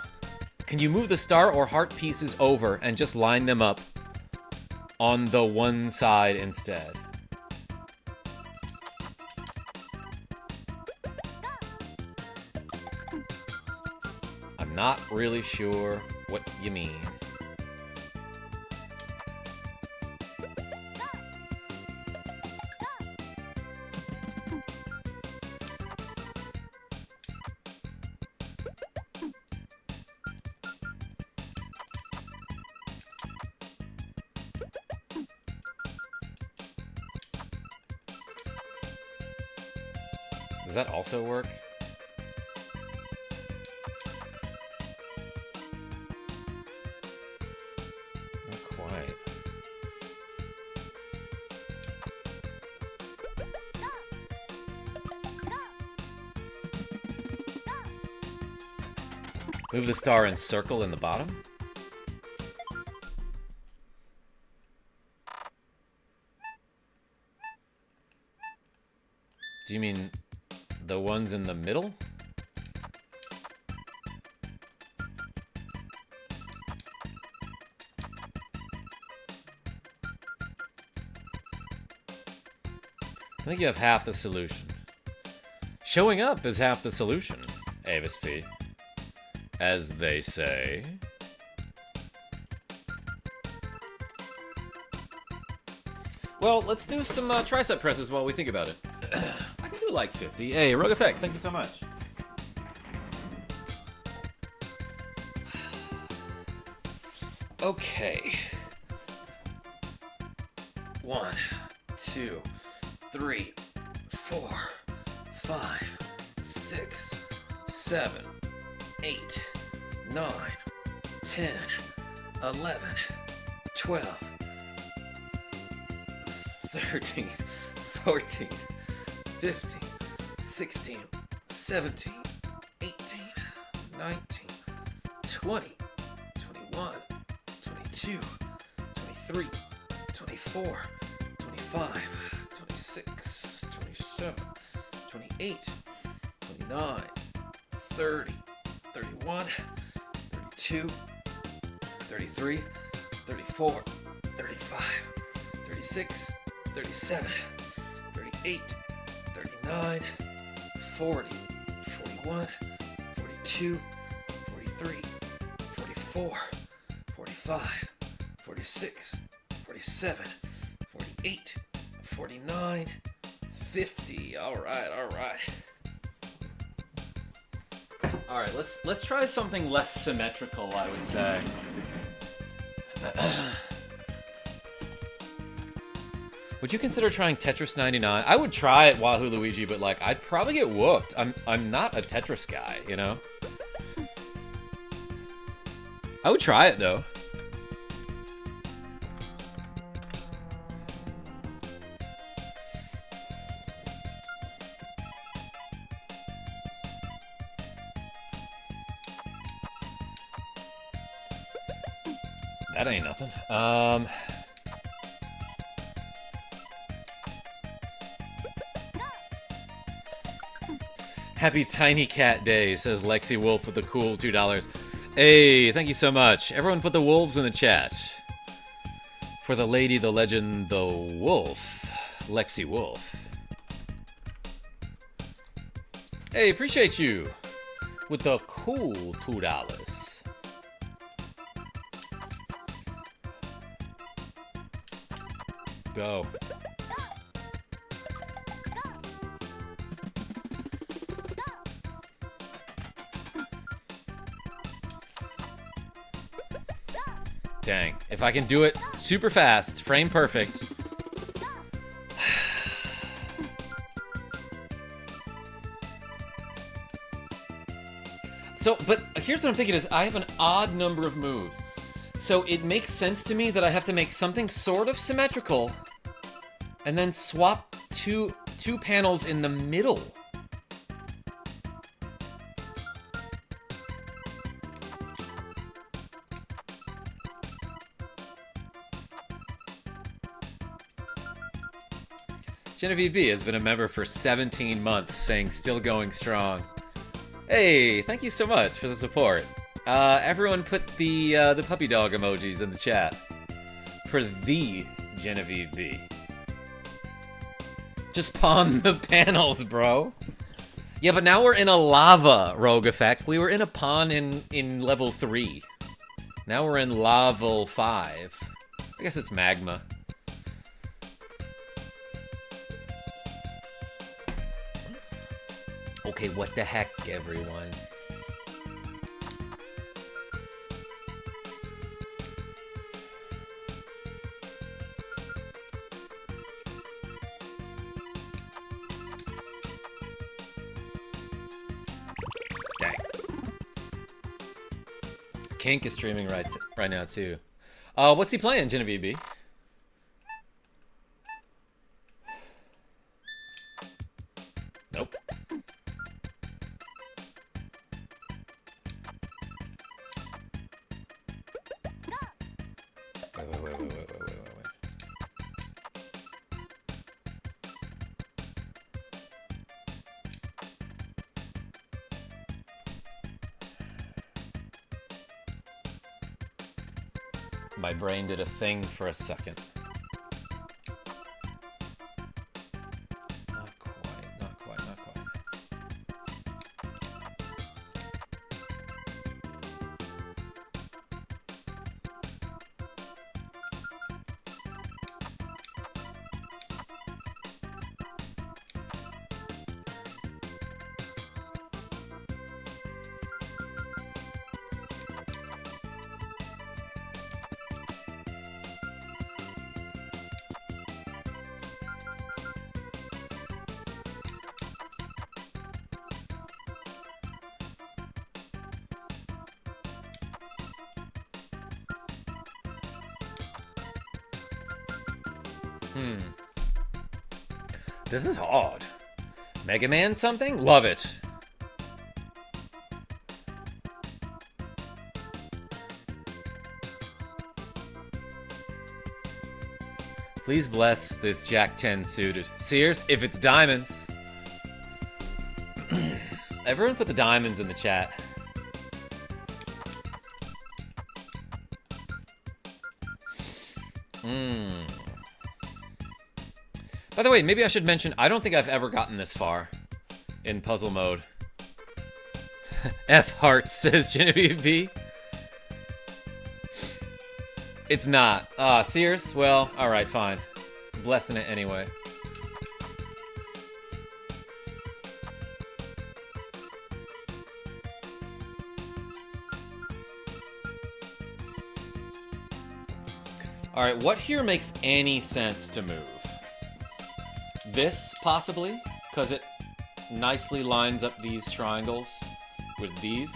Can you move the star or heart pieces over and just line them up on the one side instead? I'm not really sure what you mean. Does that also work? Not quite. Move the star and circle in the bottom? Do you mean the ones in the middle? I think you have half the solution. Showing up is half the solution, Avis P. As they say. Well, let's do some tricep presses while we think about it. I can do like 50. Hey, Rogue Effect, thank you so much. Okay. 1, 2, 3, 4, 5, 6, 7, 8, 9, 10, 11, 12, 13, 14, 15, 16, 17, 18, 19, 20, 21, 22, 23, 24, 25, 26, 27, 28, 29, 30, 31, 32, 33, 34, 35, 36, 37, 38, 39, 40, 41, 42, 43, 44, 45, 46, 47, 48, 49, 50. All right. All right, let's try something less symmetrical, I would say. Would you consider trying Tetris 99? I would try it, Wahoo Luigi, but like I'd probably get whooped. I'm not a Tetris guy, you know? I would try it though. That ain't nothing. Happy Tiny Cat Day, says Lexi Wolf with the cool $2. Hey, thank you so much. Everyone put the wolves in the chat. For the lady, the legend, the wolf. Lexi Wolf. Hey, appreciate you. With the cool $2. Go. Dang. If I can do it super fast, frame perfect. So, but here's what I'm thinking is I have an odd number of moves. So it makes sense to me that I have to make something sort of symmetrical and then swap two panels in the middle. Genevieve B has been a member for 17 months, saying still going strong. Hey, thank you so much for the support. Everyone put the puppy dog emojis in the chat for the Genevieve B. Just pawn the panels, bro. Yeah, but now we're in a lava rogue effect. We were in a pawn in level 3. Now we're in level 5. I guess it's magma. Okay, what the heck, everyone? Dang. Kink is streaming right now too. What's he playing, Genevieve B? Nope. My brain did a thing for a second. Not quite, not quite, not quite. This is odd. Mega Man something? Love it. Please bless this Jack 10 suited. Sears, if it's diamonds. Everyone put the diamonds in the chat. By the way, maybe I should mention, I don't think I've ever gotten this far in puzzle mode. F hearts, says Genevieve B. It's not. Sears? Well, alright, fine. Blessing it anyway. Alright, what here makes any sense to move? This, possibly, because it nicely lines up these triangles with these.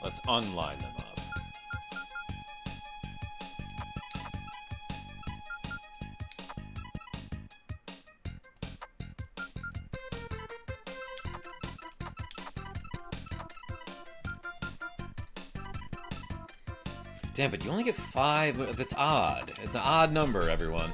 Let's unline them up. Damn, but you only get 5. That's odd. It's an odd number, everyone.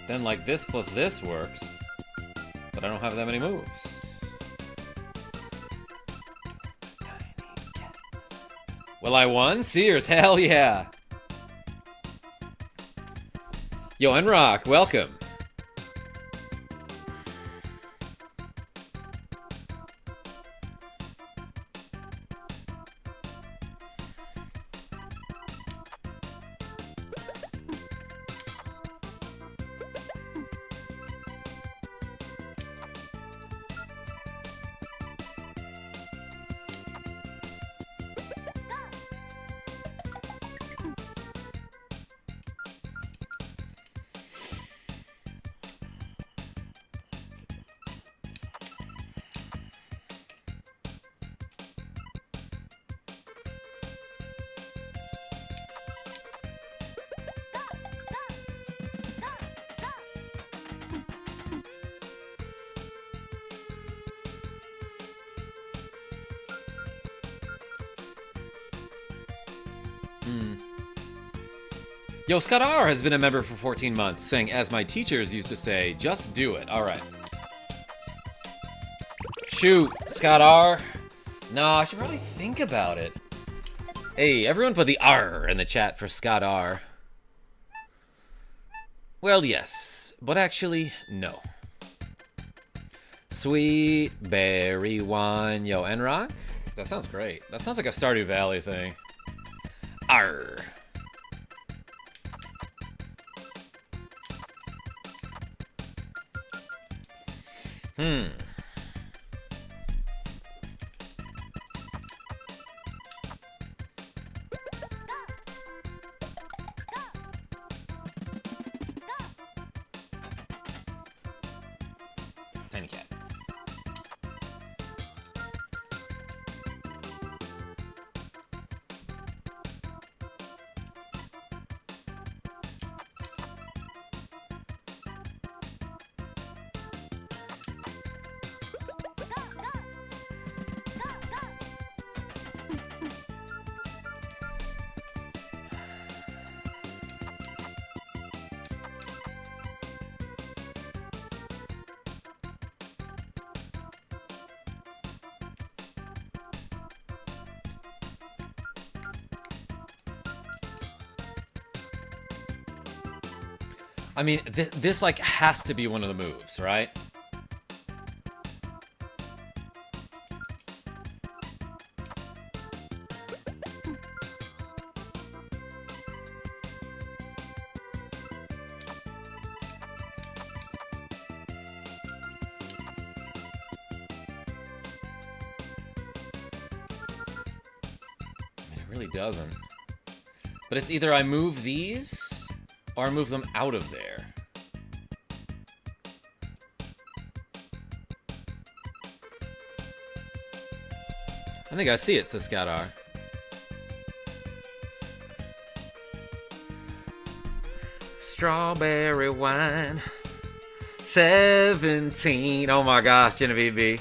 Then, like, this plus this works, but I don't have that many moves. Well, I won? Sears, hell yeah! Yo, Enrock, welcome. Yo, Scott R has been a member for 14 months, saying, as my teachers used to say, just do it. Alright. Shoot, Scott R. No, I should probably think about it. Hey, everyone put the R in the chat for Scott R. Well, yes, but actually, no. Sweet berry wine. Yo, Enrock? That sounds great. That sounds like a Stardew Valley thing. R. Tiny cat. I mean, this like has to be one of the moves, right? Doesn't. But it's either I move these or I move them out of there. I think I see it, Saskadar. Strawberry wine. 17. Oh my gosh, Genevieve B.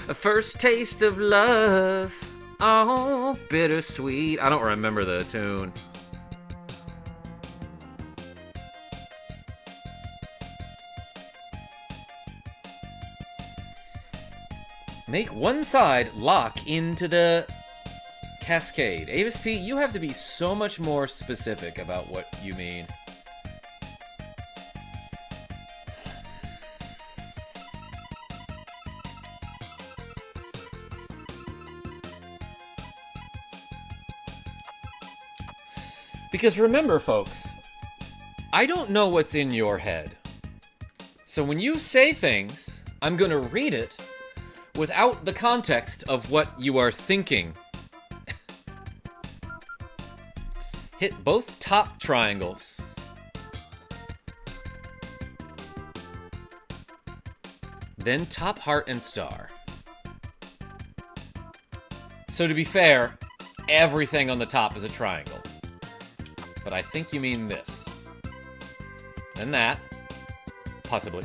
A first taste of love. Oh, bittersweet. I don't remember the tune. Make one side lock into the cascade. Avis P, you have to be so much more specific about what you mean. Because remember, folks, I don't know what's in your head. So when you say things, I'm going to read it without the context of what you are thinking. Hit both top triangles. Then top heart and star. So to be fair, everything on the top is a triangle. But I think you mean this. Then that. Possibly.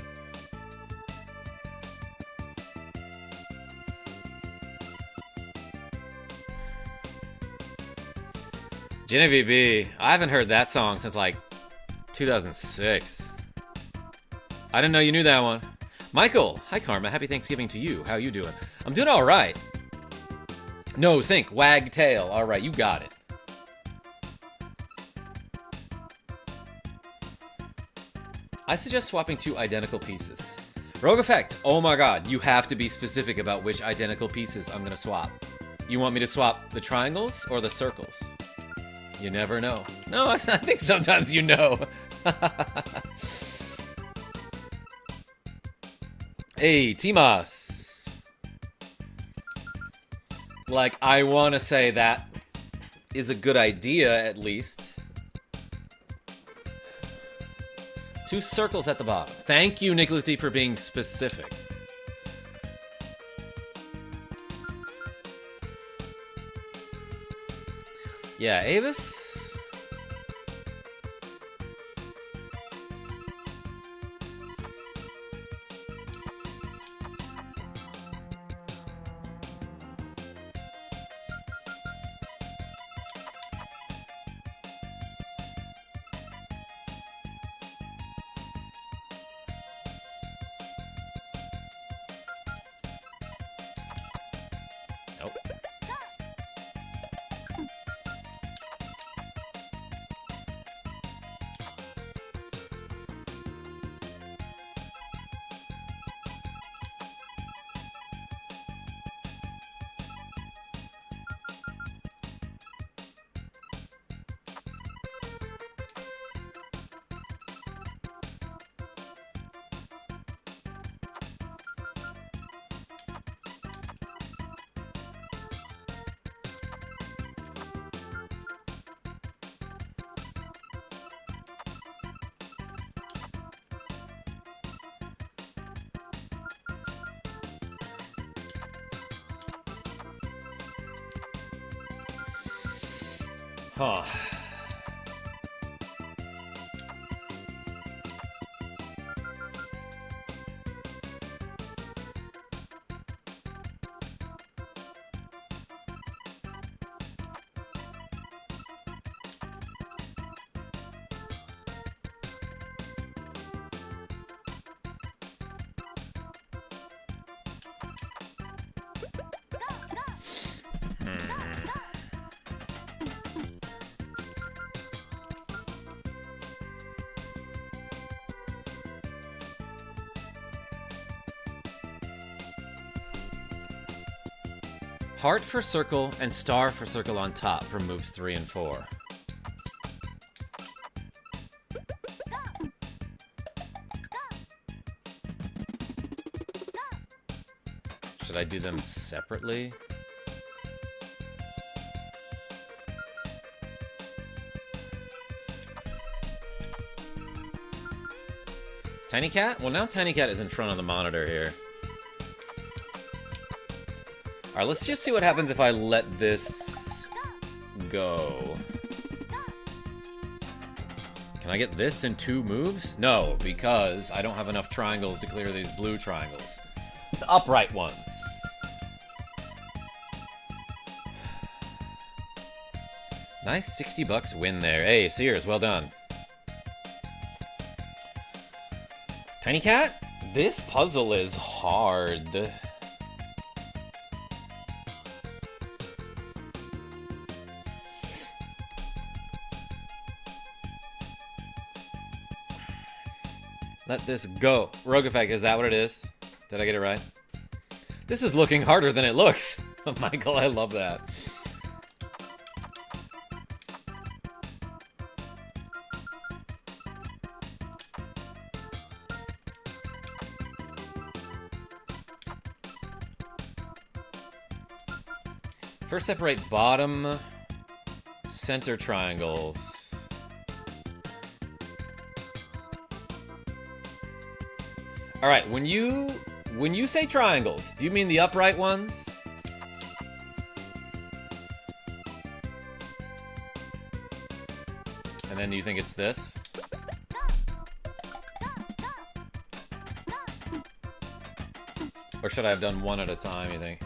Genevieve B. I haven't heard that song since like 2006. I didn't know you knew that one. Michael. Hi, Karma. Happy Thanksgiving to you. How you doing? I'm doing all right. No, think. Wagtail. All right, you got it. I suggest swapping two identical pieces. Rogue Effect. Oh my god, you have to be specific about which identical pieces I'm gonna swap. You want me to swap the triangles or the circles? You never know. No, I think sometimes you know. Hey, Timas. Like, I want to say that is a good idea, at least. Two circles at the bottom. Thank you, Nicholas D, for being specific. Yeah, Avis. Huh. heart for circle and star for circle on top for moves 3 and 4. Should I do them separately? Tiny Cat? Well, now Tiny Cat is in front of the monitor here. Alright, let's just see what happens if I let this go. Can I get this in 2 moves? No, because I don't have enough triangles to clear these blue triangles. The upright ones. Nice 60 bucks win there. Hey, Sears, well done. Tiny Cat? This puzzle is hard. Let this go. Rogue Effect, is that what it is? Did I get it right? This is looking harder than it looks. Michael, I love that. First, separate bottom center triangles. All right, when you say triangles, do you mean the upright ones? And then do you think it's this? Or should I have done one at a time, you think?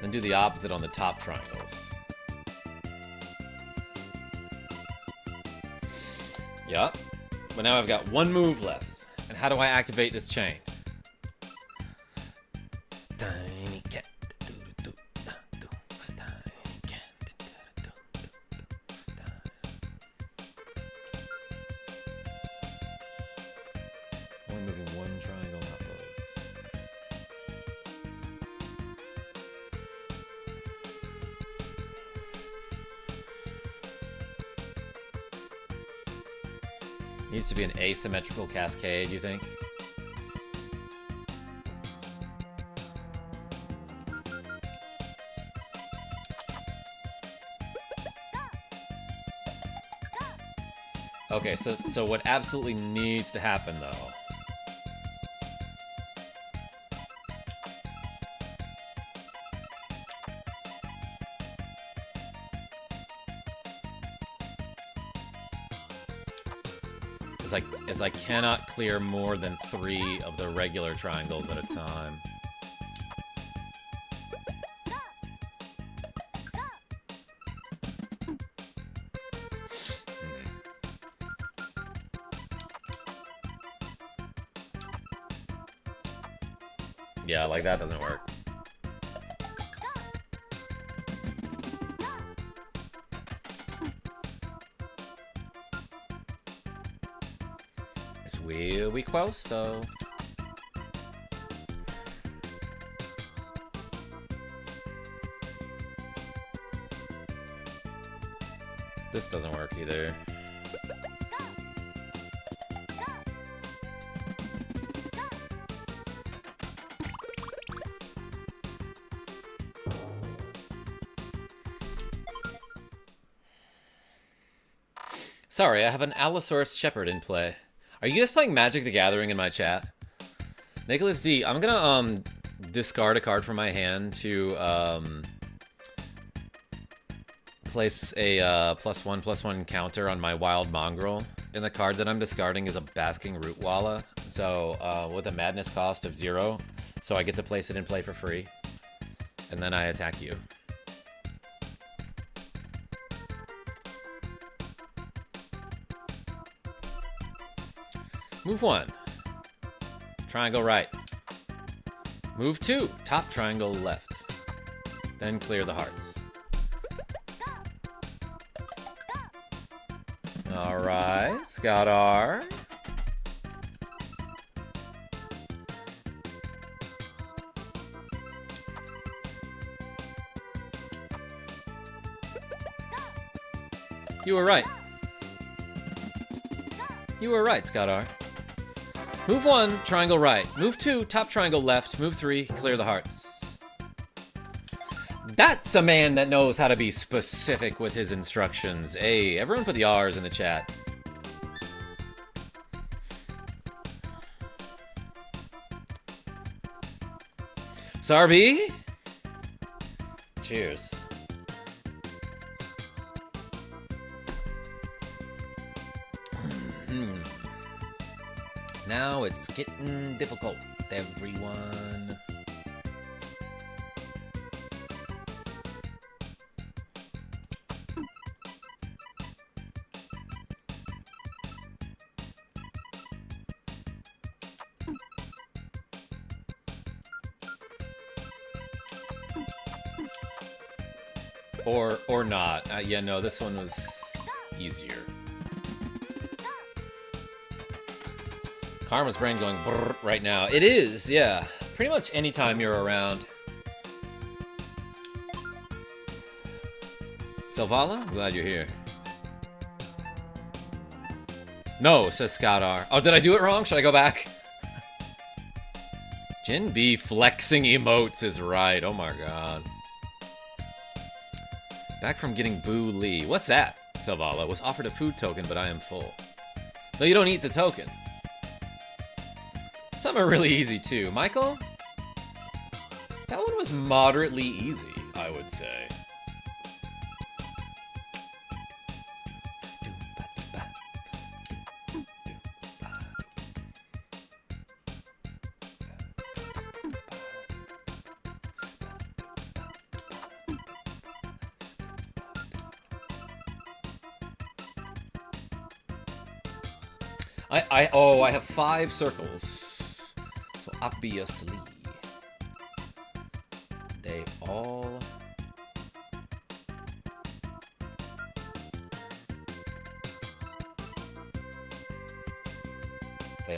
Then do the opposite on the top triangles. Yeah. But now I've got 1 move left. And how do I activate this chain? Tiny cat. Tiny cat. Only moving 1 triangle, not both. Needs to be an asymmetrical cascade, you think? Okay, so what absolutely needs to happen, though, is I cannot clear more than 3 of the regular triangles at a time. Yeah, like that doesn't work. This will be close, though. This doesn't work either. Sorry, I have an Allosaurus Shepherd in play. Are you guys playing Magic the Gathering in my chat? Nicholas D, I'm gonna discard a card from my hand to place a +1/+1 counter on my Wild Mongrel. And the card that I'm discarding is a Basking Rootwalla. So with a madness cost of 0. So I get to place it in play for free. And then I attack you. Move 1. Triangle right. Move 2, top triangle left. Then clear the hearts. Alright, Scott R. You were right. You were right, Scott R. Move 1, triangle right. Move 2, top triangle left. Move 3, clear the hearts. That's a man that knows how to be specific with his instructions. Hey, everyone put the R's in the chat. Sarby? Cheers. Now it's getting difficult, everyone. Or not. Yeah, no, this one was easier. Karma's brain going brrr right now. It is, yeah. Pretty much anytime you're around. Silvala, I'm glad you're here. No, says Scott R. Oh, did I do it wrong? Should I go back? Jin B flexing emotes is right. Oh my god. Back from getting Boo Lee. What's that? Silvala was offered a food token, but I am full. No, you don't eat the token. Some are really easy too. Michael? That one was moderately easy, I would say. I have 5 circles. So obviously they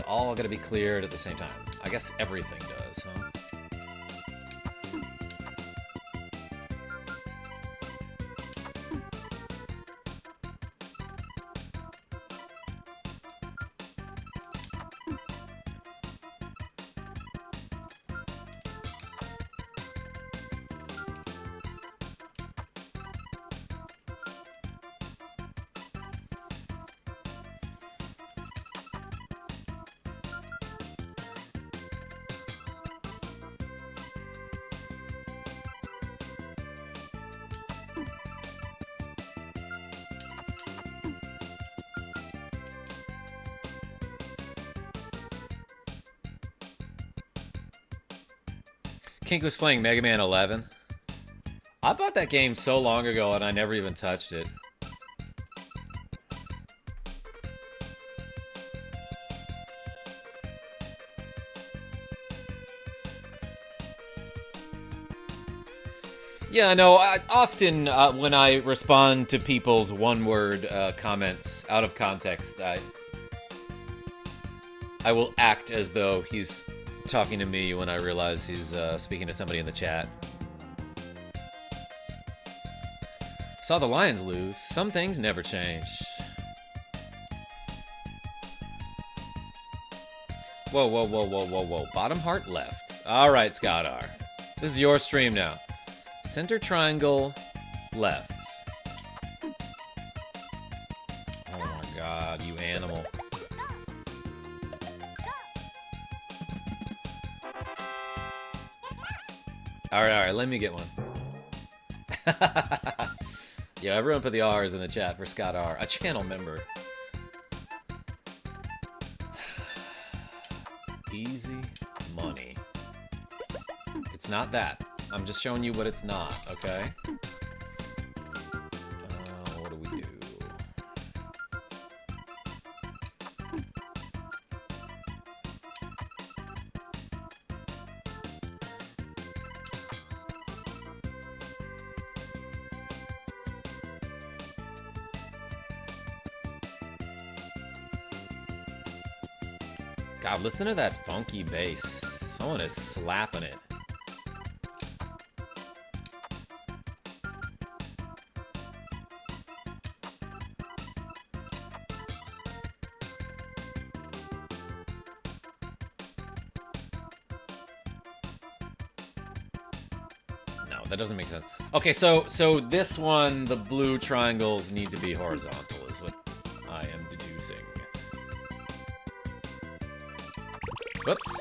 all gotta be cleared at the same time. I guess everything does, huh? Kink was playing Mega Man 11. I bought that game so long ago and I never even touched it. Yeah, no, often when I respond to people's one-word comments out of context, I will act as though he's talking to me when I realize he's speaking to somebody in the chat. Saw the Lions lose. Some things never change. Whoa, whoa, whoa, whoa, whoa, whoa. Bottom heart left. All right, Scott R. This is your stream now. Center triangle left. Oh my god, you animal. Alright, let me get one. Yeah, everyone put the R's in the chat for Scott R. A channel member. Easy money. It's not that. I'm just showing you what it's not, okay? What do we do? God, listen to that funky bass. Someone is slapping it. No, that doesn't make sense. Okay, so this one, the blue triangles need to be horizontal, is what I am deducing. Whoops.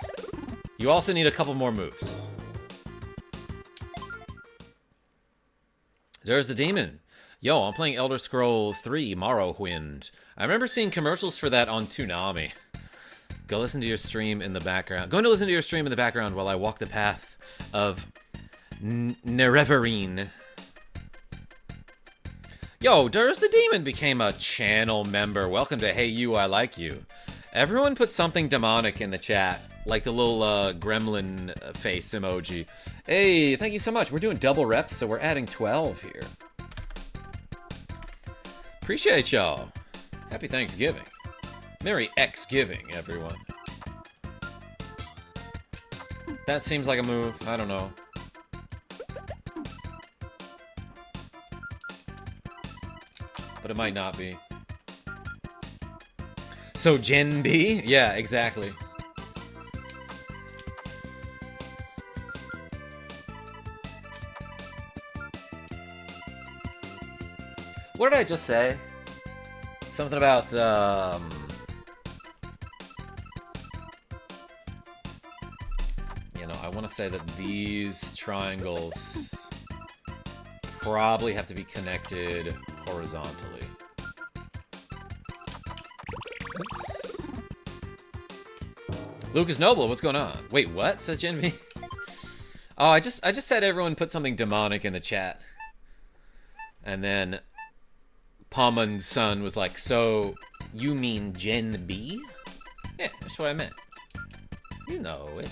You also need a couple more moves. There's the demon. Yo, I'm playing Elder Scrolls 3 Morrowind. I remember seeing commercials for that on Toonami. Go listen to your stream in the background. Going to listen to your stream in the background while I walk the path of Nerevarine. Yo, There's the Demon became a channel member. Welcome to Hey You, I Like You. Everyone put something demonic in the chat. Like the little gremlin face emoji. Hey, thank you so much. We're doing double reps, so we're adding 12 here. Appreciate y'all. Happy Thanksgiving. Merry X-giving, everyone. That seems like a move. I don't know. But it might not be. So Gen B? Yeah, exactly. What did I just say? Something about, you know, I want to say that these triangles probably have to be connected horizontally. Oops. Lucas Noble, what's going on? Wait, what? Says Gen V. Oh, I just said everyone put something demonic in the chat. And then Paman's son was like, so you mean Gen B? Yeah, that's what I meant. You know it.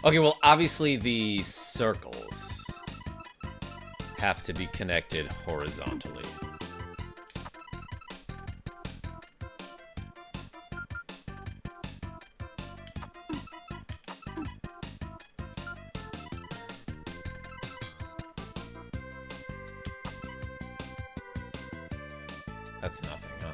Okay, well, obviously the circles have to be connected horizontally. That's nothing, huh?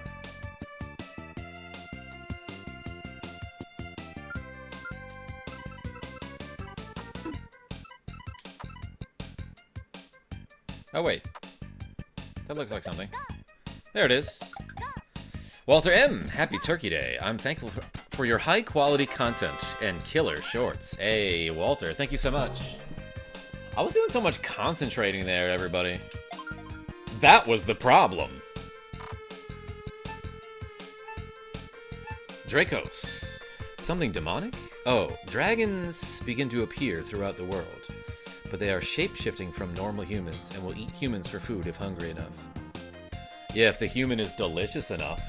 Oh, wait. That looks like something. There it is. Walter M., happy Turkey Day. I'm thankful for your high-quality content and killer shorts. Hey, Walter, thank you so much. I was doing so much concentrating there, everybody. That was the problem. Dracos. Something demonic? Oh, dragons begin to appear throughout the world. But they are shape-shifting from normal humans and will eat humans for food if hungry enough. Yeah, if the human is delicious enough.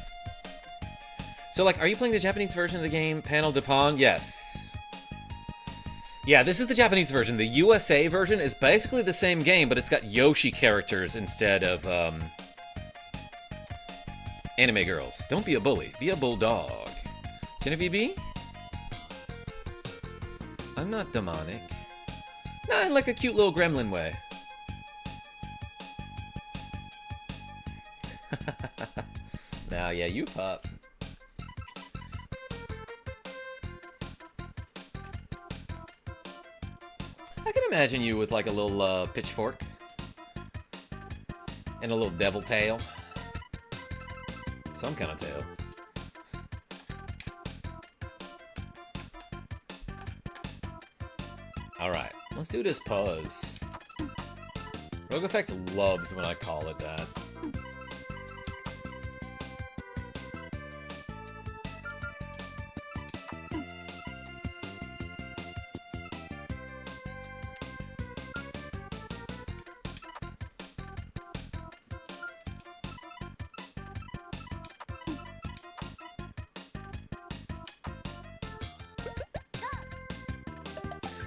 So, like, are you playing the Japanese version of the game, Panel de Pon? Yes. Yeah, this is the Japanese version. The USA version is basically the same game, but it's got Yoshi characters instead of, anime girls. Don't be a bully. Be a bulldog. Genevieve B? I'm not demonic. Nah, in like a cute little gremlin way. Nah, yeah, you pup. imagine you with like a little pitchfork and a little devil tail. Some kind of tail. Alright, let's do this puzz. Rogue Effect loves when I call it that.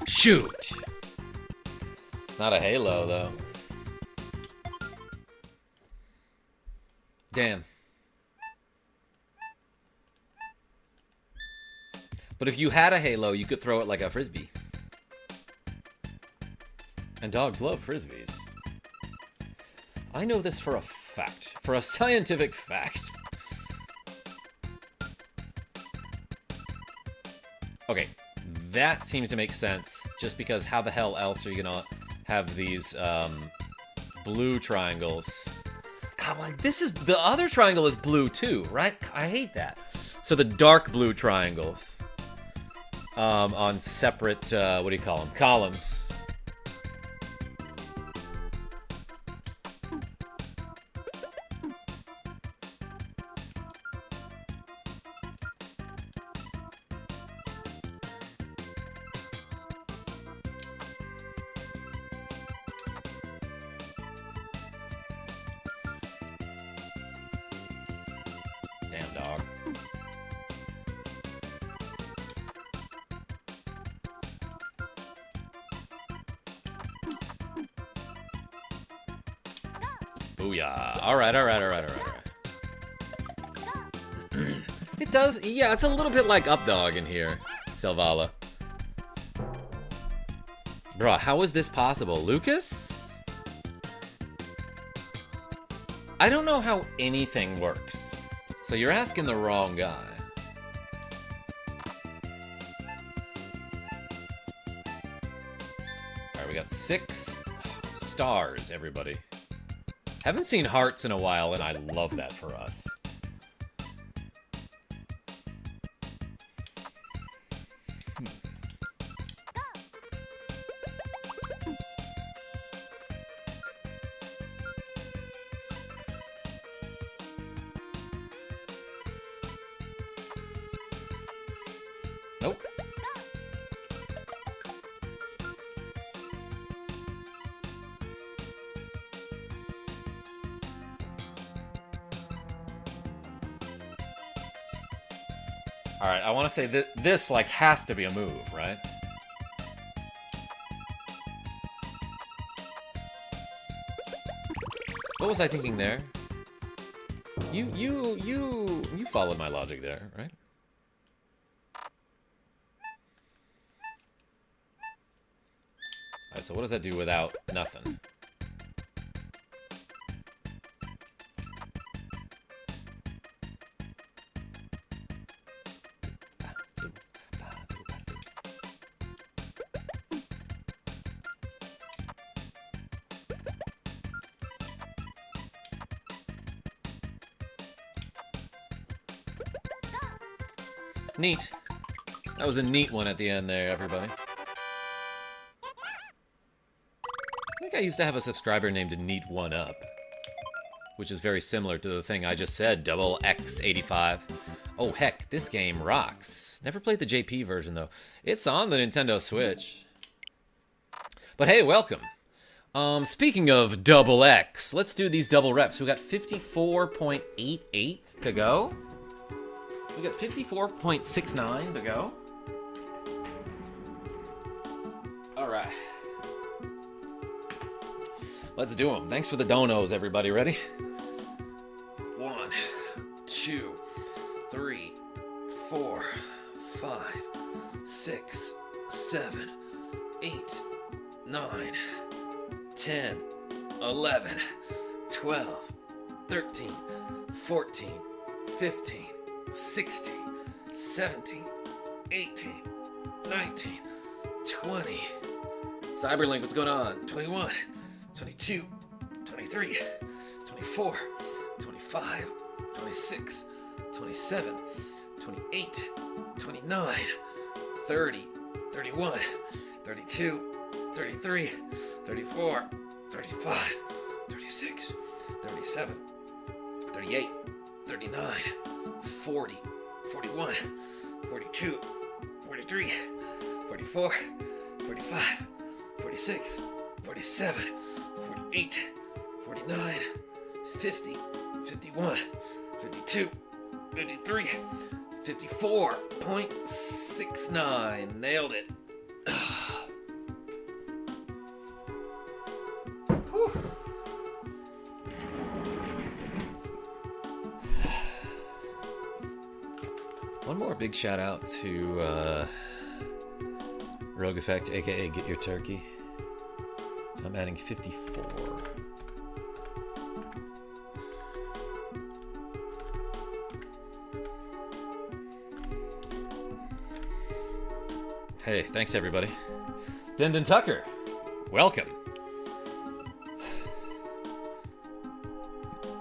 Shoot! Not a halo, though. Damn. But if you had a halo, you could throw it like a frisbee. And dogs love frisbees. I know this for a fact. For a scientific fact. Okay. That seems to make sense, just because how the hell else are you gonna have these blue triangles? God, like this is the other triangle is blue too, right? I hate that. So the dark blue triangles on separate what do you call them? Columns. Booyah. Alright. It does, yeah, it's a little bit like Updog in here, Selvala. Bruh, how is this possible? Lucas? I don't know how anything works. So you're asking the wrong guy. Alright, we got 6 stars, everybody. Haven't seen hearts in a while, and I love that for us. Nope. Alright, I want to say that this, like, has to be a move, right? What was I thinking there? You followed my logic there, right? Alright, so what does that do without nothing? Neat. That was a neat one at the end there, everybody. I think I used to have a subscriber named Neat One Up, which is very similar to the thing I just said, Double X85. Oh heck, this game rocks. Never played the JP version though. It's on the Nintendo Switch. But hey, welcome. Speaking of Double X, let's do these double reps. We got 54.88 to go. We got 54.69 to go. All right. Let's do them. Thanks for the donos, everybody. Ready? 1, 2, 3, 4, 5, 6, 7, 8, 9, 10, 11, 12, 13, 14, 15, 16, 17, 18, 19, 20, Cyberlink, what's going on? 21, 22, 23, 24, 25, 26, 27, 28, 29, 30, 31, 32, 33, 34, 35, 36, 37, 38, 39, 40, 41, 42, 43, 44, 45, 46, 47, 48, 49, 50, 51, 52, 53, 54.69. Nailed it. One more big shout out to Rogue Effect, aka Get Your Turkey. So I'm adding 54. Hey, thanks everybody. Dendon Tucker, welcome.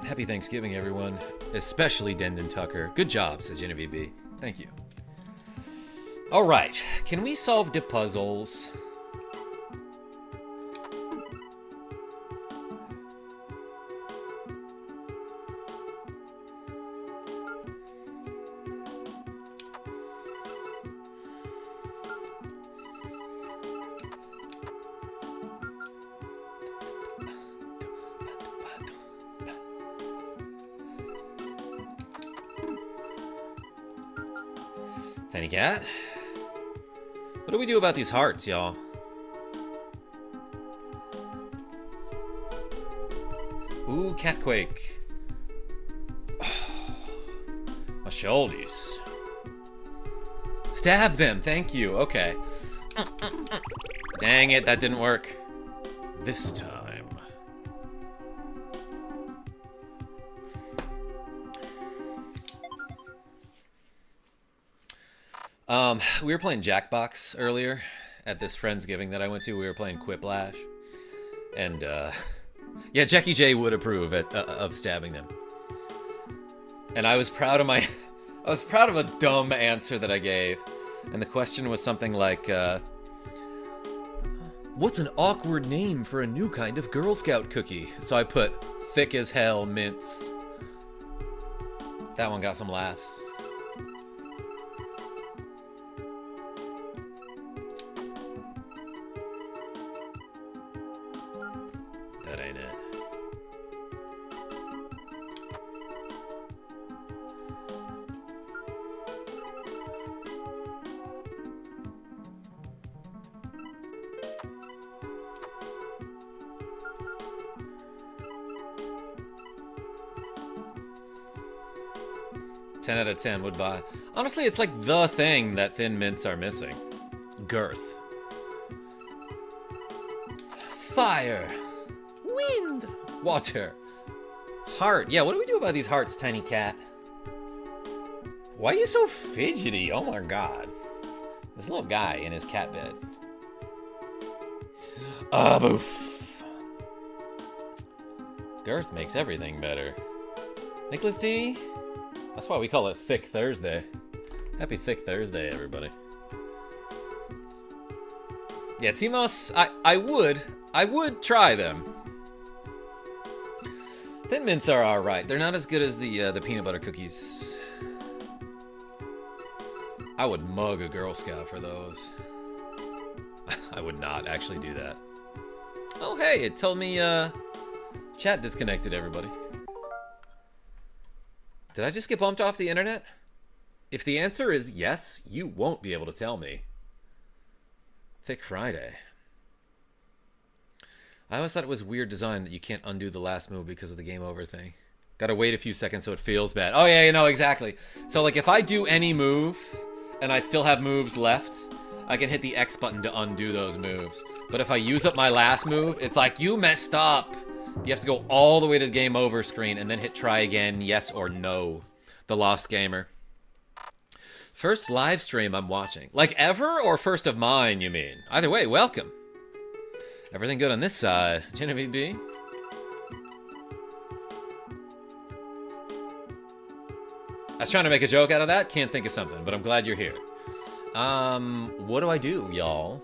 Happy Thanksgiving, everyone, especially Dendon Tucker. Good job, says Genevieve B. Thank you. All right, can we solve the puzzles? Tiny cat. What do we do about these hearts, y'all? Ooh, catquake. My shoulders. Stab them, thank you. Okay. Dang it, that didn't work. This time. We were playing Jackbox earlier at this Friendsgiving that I went to. We were playing Quiplash. And, yeah, Jackie J would approve of stabbing them. And I was proud of I was proud of a dumb answer that I gave. And the question was something like, what's an awkward name for a new kind of Girl Scout cookie? So I put thick as hell mints. That one got some laughs. That ain't it. Ten out of 10 would buy. Honestly, it's like the thing that Thin Mints are missing. Girth. Fire. Wind. Water. Heart. Yeah, what do we do about these hearts, Tiny Cat? Why are you so fidgety? Oh my god. This little guy in his cat bed. Boof. Girth makes everything better. Nicholas D. That's why we call it Thick Thursday. Happy Thick Thursday, everybody. Yeah, Timos, I would try them. Thin Mints are alright. They're not as good as the peanut butter cookies. I would mug a Girl Scout for those. I would not actually do that. Oh, hey, it told me, chat disconnected, everybody. Did I just get bumped off the internet? If the answer is yes, you won't be able to tell me. Thick Friday. I always thought it was weird design that you can't undo the last move because of the game over thing. Gotta wait a few seconds so it feels bad. Oh yeah, you know, exactly. So like if I do any move and I still have moves left, I can hit the X button to undo those moves. But if I use up my last move, it's like, you messed up. You have to go all the way to the game over screen and then hit try again, yes or no. The Lost Gamer. First live stream I'm watching. Like ever or first of mine, you mean? Either way, welcome. Everything good on this side. Genevieve B. I was trying to make a joke out of that. Can't think of something, but I'm glad you're here. What do I do, y'all?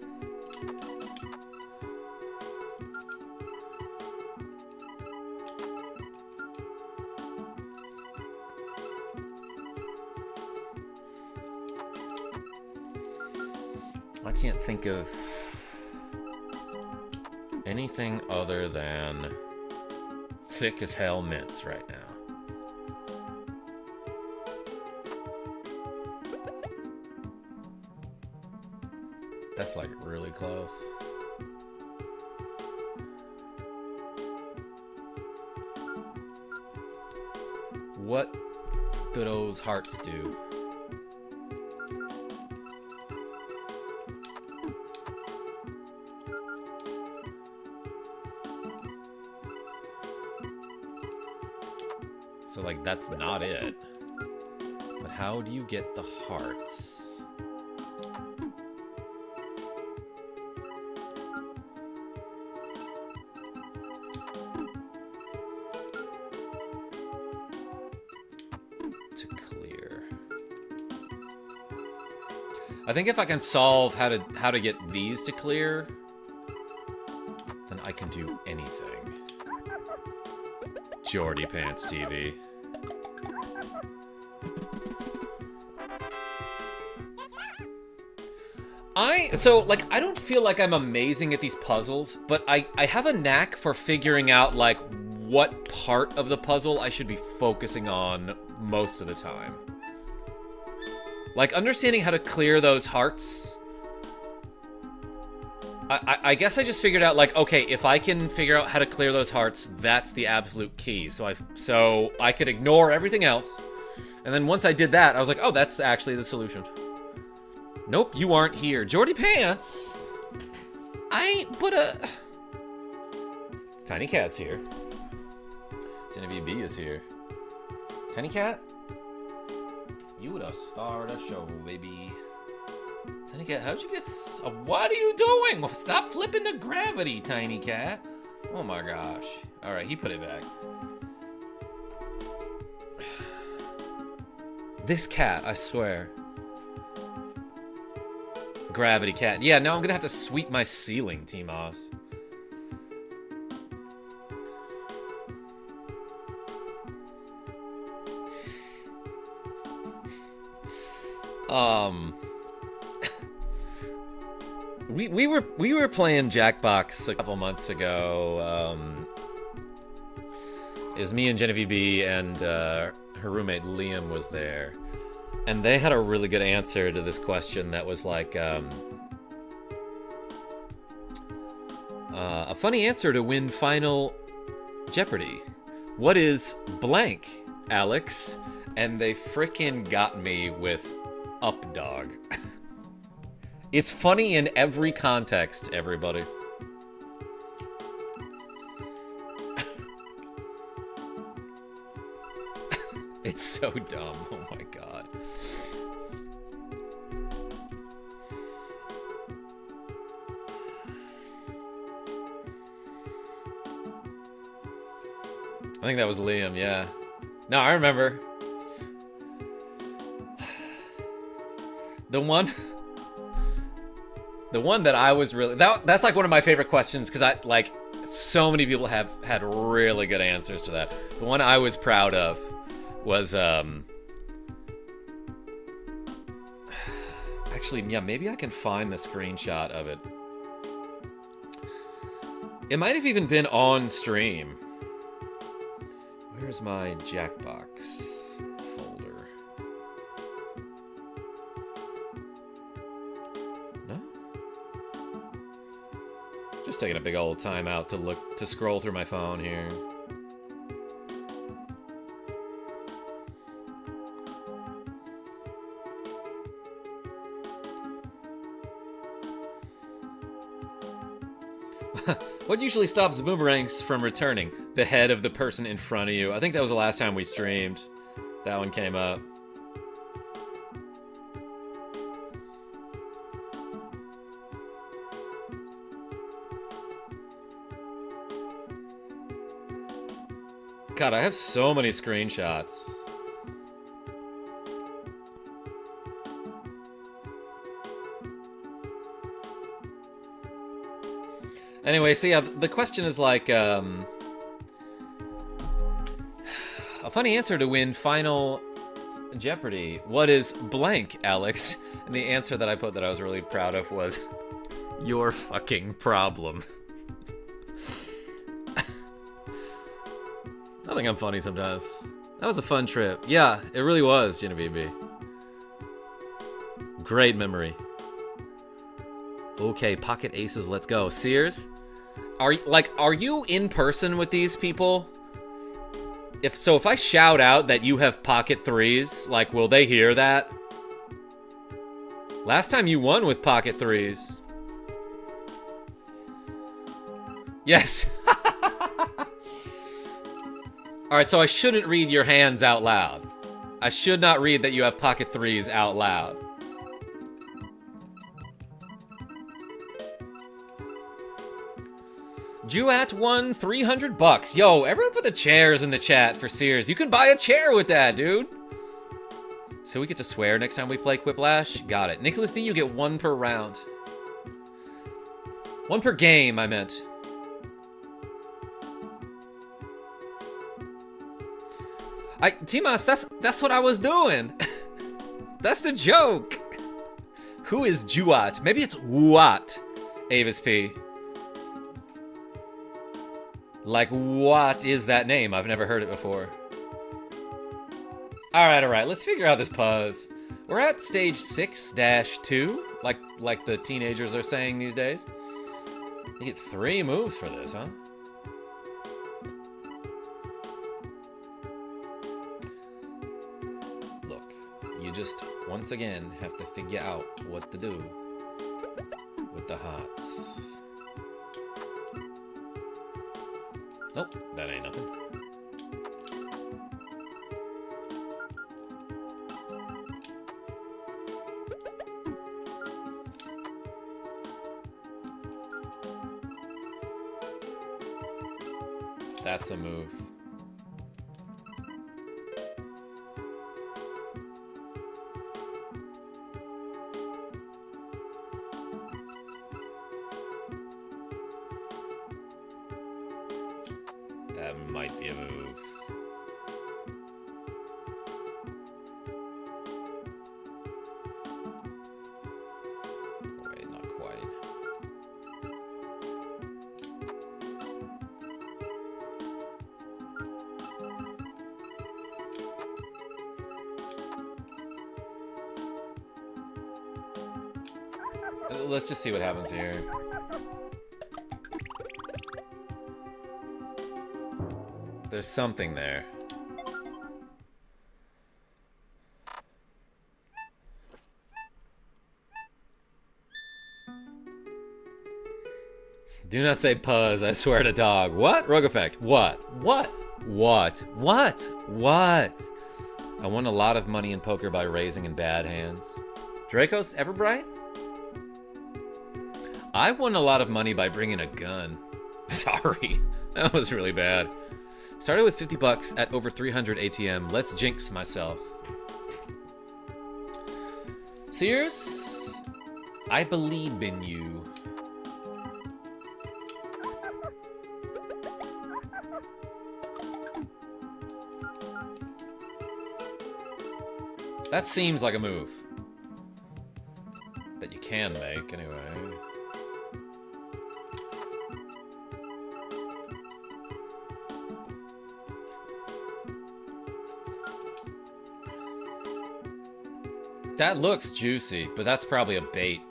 I can't think of anything other than thick as hell mints right now. That's like really close. What do those hearts do? So, like, that's not it. But how do you get the hearts? To clear. I think if I can solve how to get these to clear, then I can do anything. Jordy Pants TV. I don't feel like I'm amazing at these puzzles, but I have a knack for figuring out, like, what part of the puzzle I should be focusing on most of the time. Like, understanding how to clear those hearts. I guess I just figured out, like, okay, if I can figure out how to clear those hearts, that's the absolute key. So I could ignore everything else. And then once I did that, I was like, oh, that's actually the solution. Nope, you aren't here. Jordy Pants! I ain't but a... Tiny Cat's here. Genevieve B is here. Tiny Cat? You would have starred a show, baby. Tiny Cat, how'd you get... What are you doing? Stop flipping the gravity, Tiny Cat. Oh my gosh. Alright, he put it back. This cat, I swear. Gravity cat. Yeah, now I'm gonna have to sweep my ceiling, T-Moss. We were playing Jackbox a couple months ago. It was me and Genevieve B and her roommate Liam was there. And they had a really good answer to this question that was like, a funny answer to win Final Jeopardy. What is blank, Alex? And they frickin' got me with Up Dog. It's funny in every context, everybody. It's so dumb. Oh my god. I think that was Liam, yeah. No, I remember. The one that I was really... That's like one of my favorite questions, because so many people have had really good answers to that. The one I was proud of was, actually, yeah, maybe I can find the screenshot of it. It might have even been on stream. Where's my Jackbox folder? No? Just taking a big old time out to scroll through my phone here. What usually stops boomerangs from returning? The head of the person in front of you. I think that was the last time we streamed. That one came up. God, I have so many screenshots. Anyway, so yeah, the question is like, a funny answer to win Final Jeopardy. What is blank, Alex? And the answer that I put that I was really proud of was, your fucking problem. I think I'm funny sometimes. That was a fun trip. Yeah, it really was, Genevieve. Great memory. Okay, pocket aces, let's go. Sears? Are you in person with these people? If I shout out that you have pocket threes, like, will they hear that? Last time you won with pocket threes. Yes. Alright, so I shouldn't read your hands out loud. I should not read that you have pocket threes out loud. Juat won 300 bucks. Yo, everyone put the chairs in the chat for Sears. You can buy a chair with that, dude. So we get to swear next time we play Quiplash? Got it. Nicholas D, you get 1 per round. 1 per game, I meant. Timas, that's what I was doing. That's the joke. Who is Juat? Maybe it's Wuat, Avis P. Like, what is that name? I've never heard it before. Alright, let's figure out this puzz. We're at stage 6-2, like the teenagers are saying these days. You get 3 moves for this, huh? Look, you just, once again, have to figure out what to do with the hearts. Nope, that ain't nothing. That's a move. That might be a move. Wait, not quite. Let's just see what happens here. There's something there. Do not say puzz, I swear to dog. What? Rogue effect. What? What? What? What? What? I won a lot of money in poker by raising in bad hands. Dracos Everbright? I won a lot of money by bringing a gun. Sorry. That was really bad. Started with 50 bucks at over 300 ATM. Let's jinx myself. Sears, I believe in you. That seems like a move that you can make, anyway. That looks juicy, but that's probably a bait.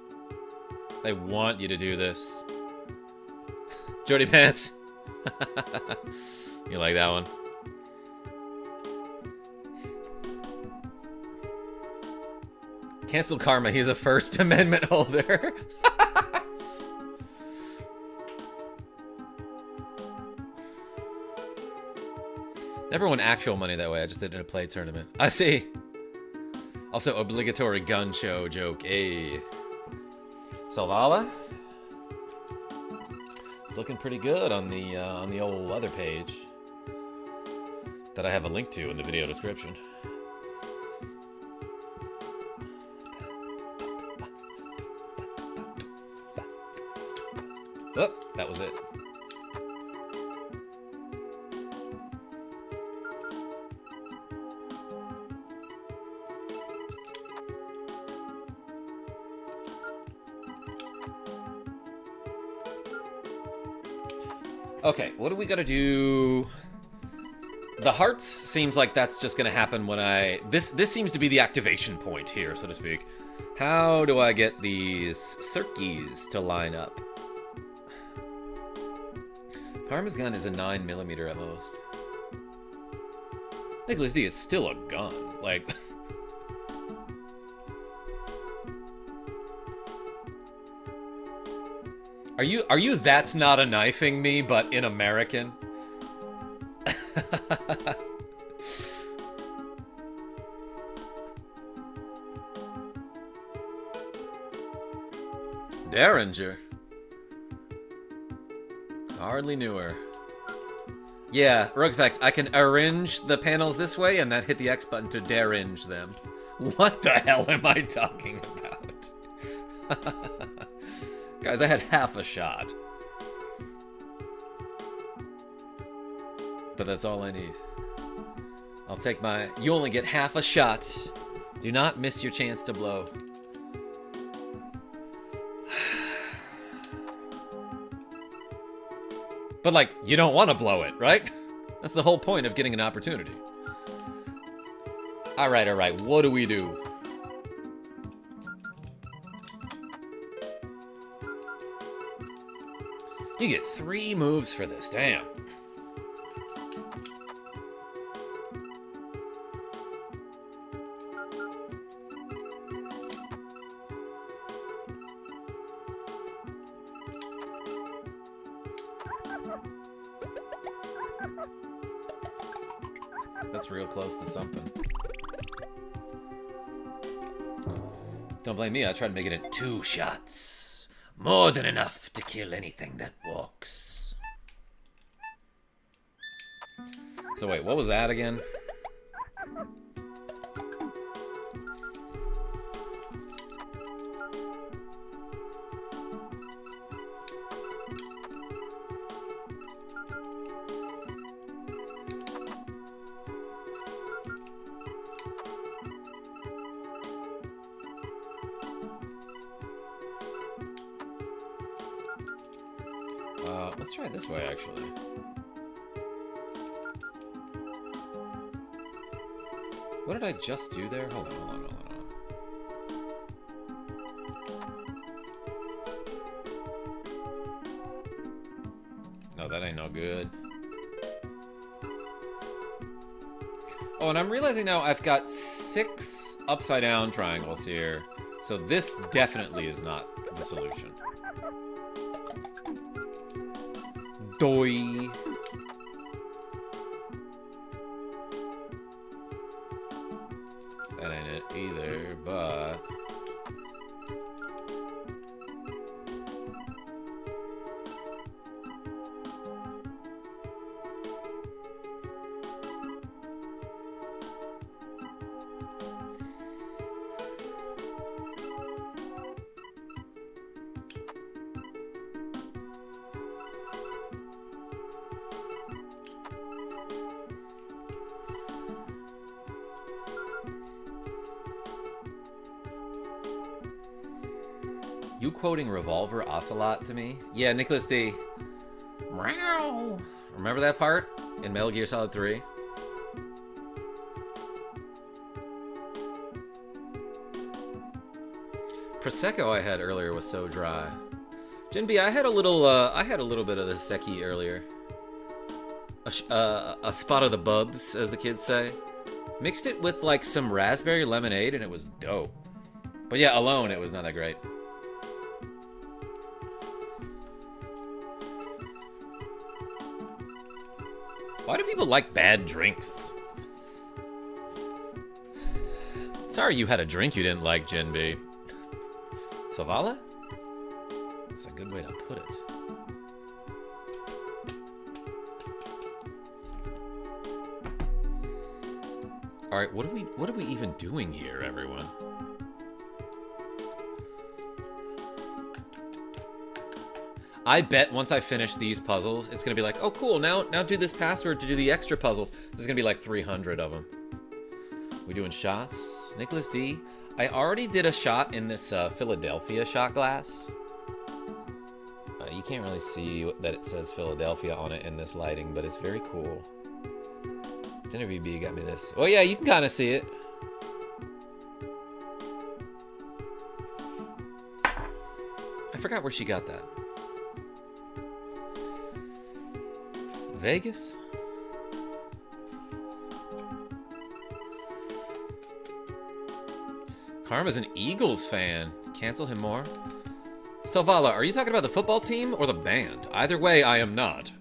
They want you to do this. Jody Pants. You like that one? Cancel Karma, he's a First Amendment holder. Never won actual money that way, I just did it in a play tournament. I see. Also, obligatory gun show joke. Hey. Salvala? It's looking pretty good on the old other page. that I have a link to in the video description. Oh, that was it. Okay, what do we gotta do? The hearts seems like that's just gonna happen when I... This seems to be the activation point here, so to speak. How do I get these cirkies to line up? Karma's gun is a 9mm at most. Nicholas D, it's still a gun. Like... Are you that's not a knifing me, but in American? Derringer. Hardly knew her. Yeah, Rogue Effect, I can arrange the panels this way and then hit the X button to derringe them. What the hell am I talking about? Guys, I had half a shot. But that's all I need. I'll take my... You only get half a shot. Do not miss your chance to blow. But, like, you don't want to blow it, right? That's the whole point of getting an opportunity. Alright, what do we do? You get 3 moves for this, damn. That's real close to something. Don't blame me, I tried making it 2 shots. More than enough to kill anything that walks. So wait, what was that again? Let's try it this way, actually. What did I just do there? Hold on. No, that ain't no good. Oh, and I'm realizing now I've got 6 upside down triangles here. So this definitely is not the solution. Doi. That ain't it either, but... You quoting Revolver Ocelot to me? Yeah, Nicholas D. Meow. Remember that part in Metal Gear Solid 3? Prosecco I had earlier was so dry. Jin B, I had a little bit of the Seki earlier. A spot of the bubs, as the kids say. Mixed it with like some raspberry lemonade, and it was dope. But yeah, alone it was not that great. Why do people like bad drinks? Sorry you had a drink you didn't like, Jin B. Savala? That's a good way to put it. All right, what are we even doing here, everyone? I bet once I finish these puzzles, it's gonna be like, oh cool, now do this password to do the extra puzzles. There's gonna be like 300 of them. We doing shots? Nicholas D. I already did a shot in this Philadelphia shot glass. You can't really see that it says Philadelphia on it in this lighting, but it's very cool. Interview B got me this. Oh yeah, you can kind of see it. I forgot where she got that. Vegas? Karma's an Eagles fan. Cancel him more. Salvala, are you talking about the football team or the band? Either way, I am not.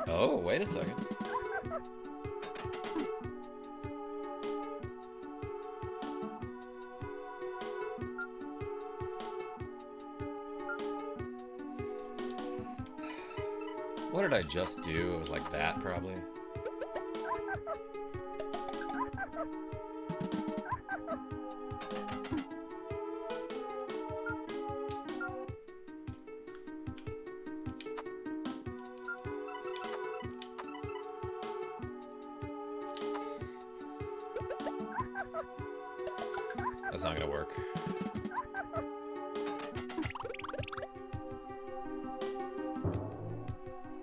Oh, wait a second. What did I just do? It was like that, probably. That's not gonna work.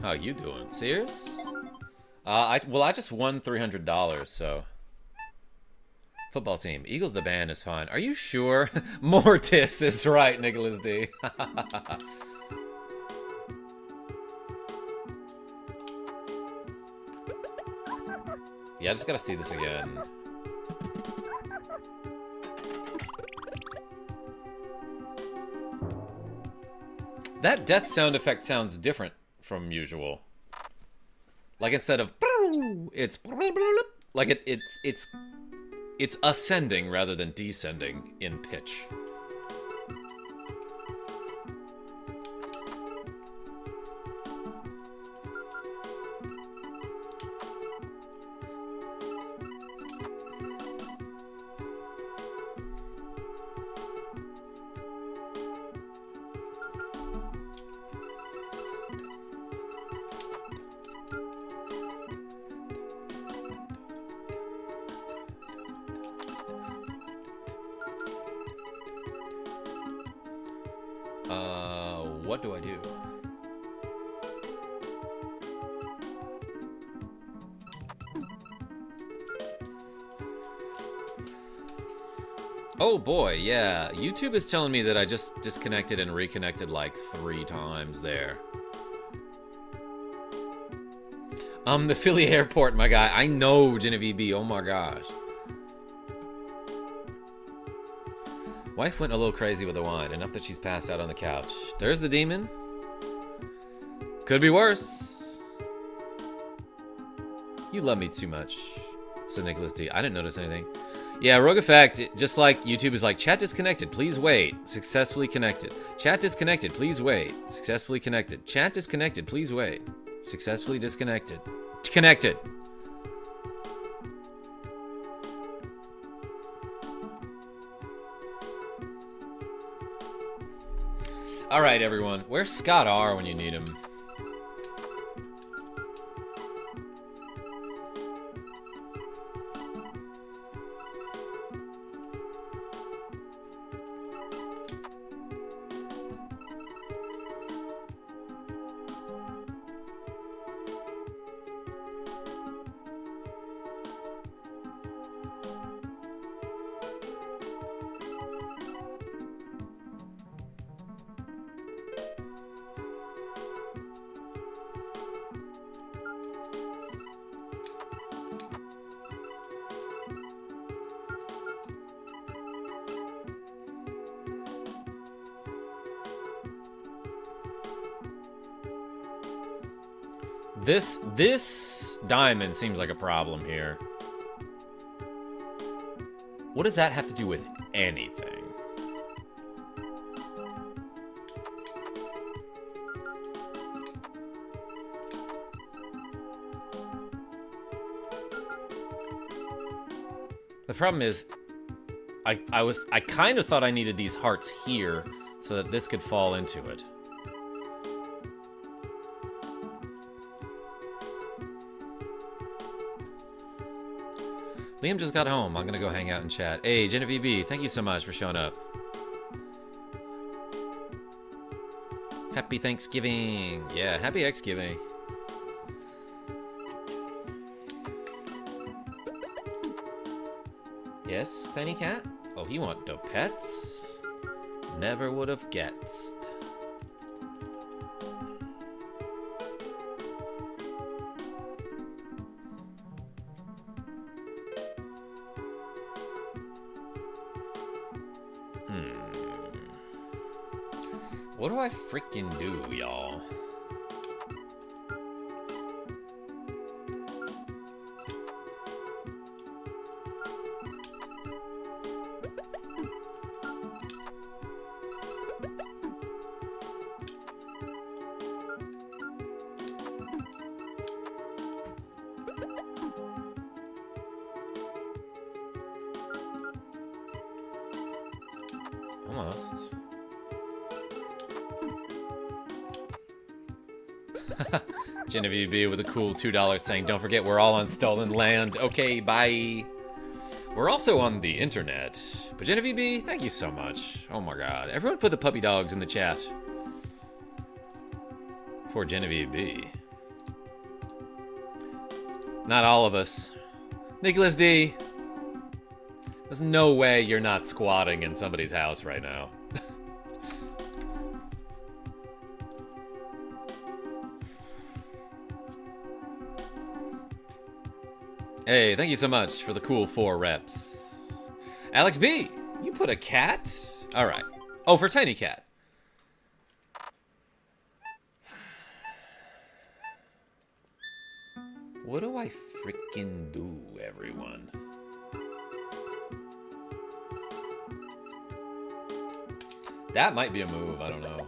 How you doing? Sears? I just won $300, so. Football team. Eagles the band is fine. Are you sure? Mortis is right, Nicholas D. Yeah, I just gotta see this again. That death sound effect sounds different from usual. Like instead of it's like it's ascending rather than descending in pitch. What do I do? Oh boy, yeah. YouTube is telling me that I just disconnected and reconnected like 3 times there. The Philly airport, my guy. I know, Genevieve B. Oh my gosh. Wife went a little crazy with the wine, enough that she's passed out on the couch. There's the demon. Could be worse. You love me too much, said Nicholas D. I didn't notice anything. Yeah, Rogue Effect, just like YouTube is like, chat disconnected, please wait. Successfully connected. Chat disconnected, please wait. Successfully connected. Chat disconnected, please wait. Successfully disconnected. Connected. All right, everyone. Where's Scott R when you need him? This diamond seems like a problem here. What does that have to do with anything? The problem is, I kind of thought I needed these hearts here so that this could fall into it. Liam just got home. I'm gonna go hang out and chat. Hey, Genevieve B, thank you so much for showing up. Happy Thanksgiving. Yeah, happy Thanksgiving. Yes, Tiny Cat? Oh, he want the pets? Never would have guessed. What do I freaking do, y'all? Almost. Genevieve B with a cool $2 saying, don't forget we're all on stolen land. Okay, bye. We're also on the internet. But Genevieve B, thank you so much. Oh my god. Everyone put the puppy dogs in the chat. For Genevieve B. Not all of us. Nicholas D. There's no way you're not squatting in somebody's house right now. Hey, thank you so much for the cool 4 reps. Alex B, you put a cat? All right. Oh, for Tiny Cat. What do I freaking do, everyone? That might be a move, I don't know.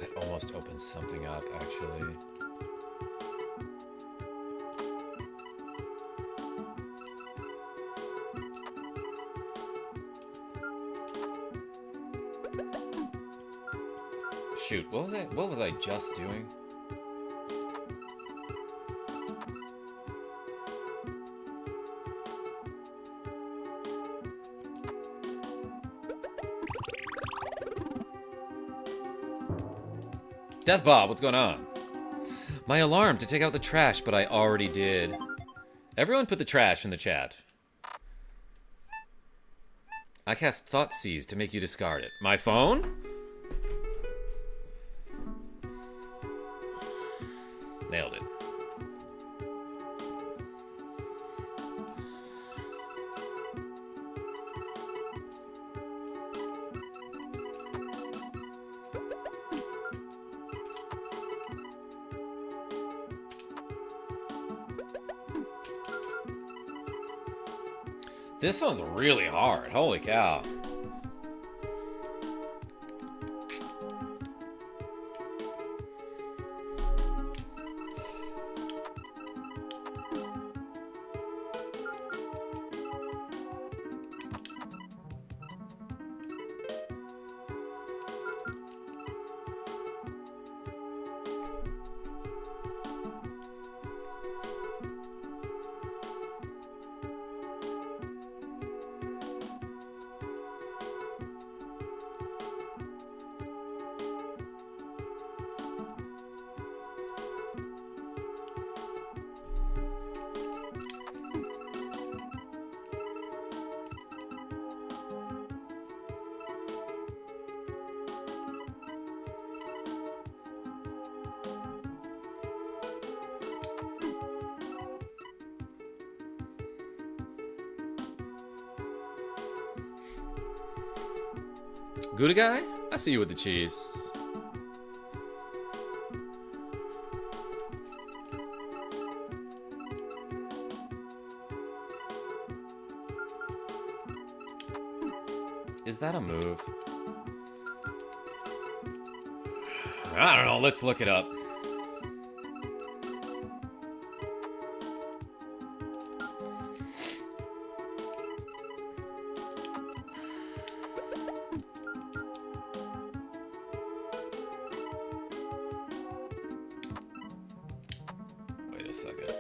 That almost opens something up, actually. Shoot, what was I just doing? Death Bob, what's going on? My alarm to take out the trash, but I already did. Everyone put the trash in the chat. I cast Thoughtseize to make you discard it. My phone? Nailed it. This one's really hard. Holy cow. Gouda guy? I see you with the cheese. Is that a move? I don't know, let's look it up. Wait a second.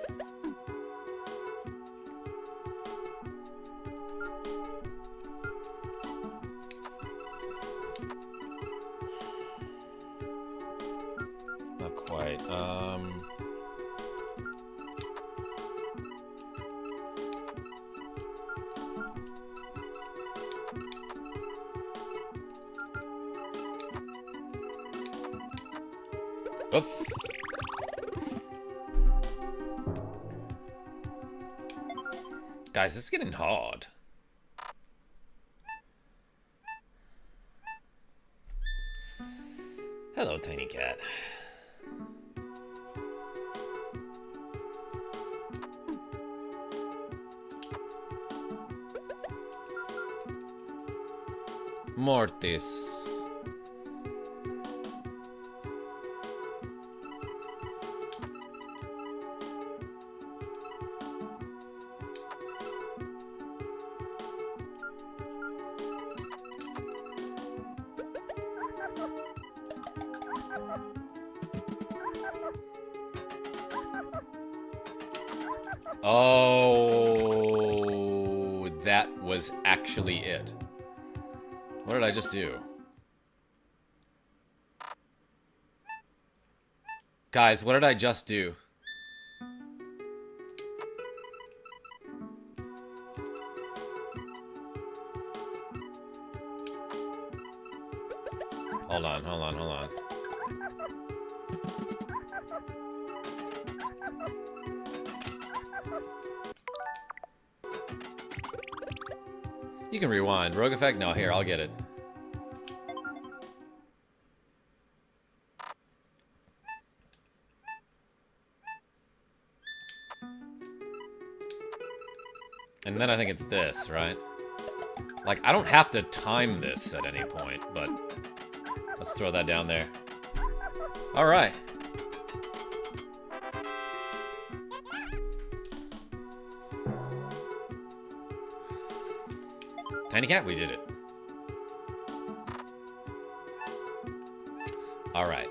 Not quite. Oops. Guys, this is getting hard. Hello, tiny cat. Mortis. Oh, that was actually it. What did I just do? Guys, what did I just do? Hold on, hold on, hold on. You can rewind. Rogue effect? No, here, I'll get it. And then I think it's this, right? Like, I don't have to time this at any point, but let's throw that down there. All right. Tiny cat, we did it. All right.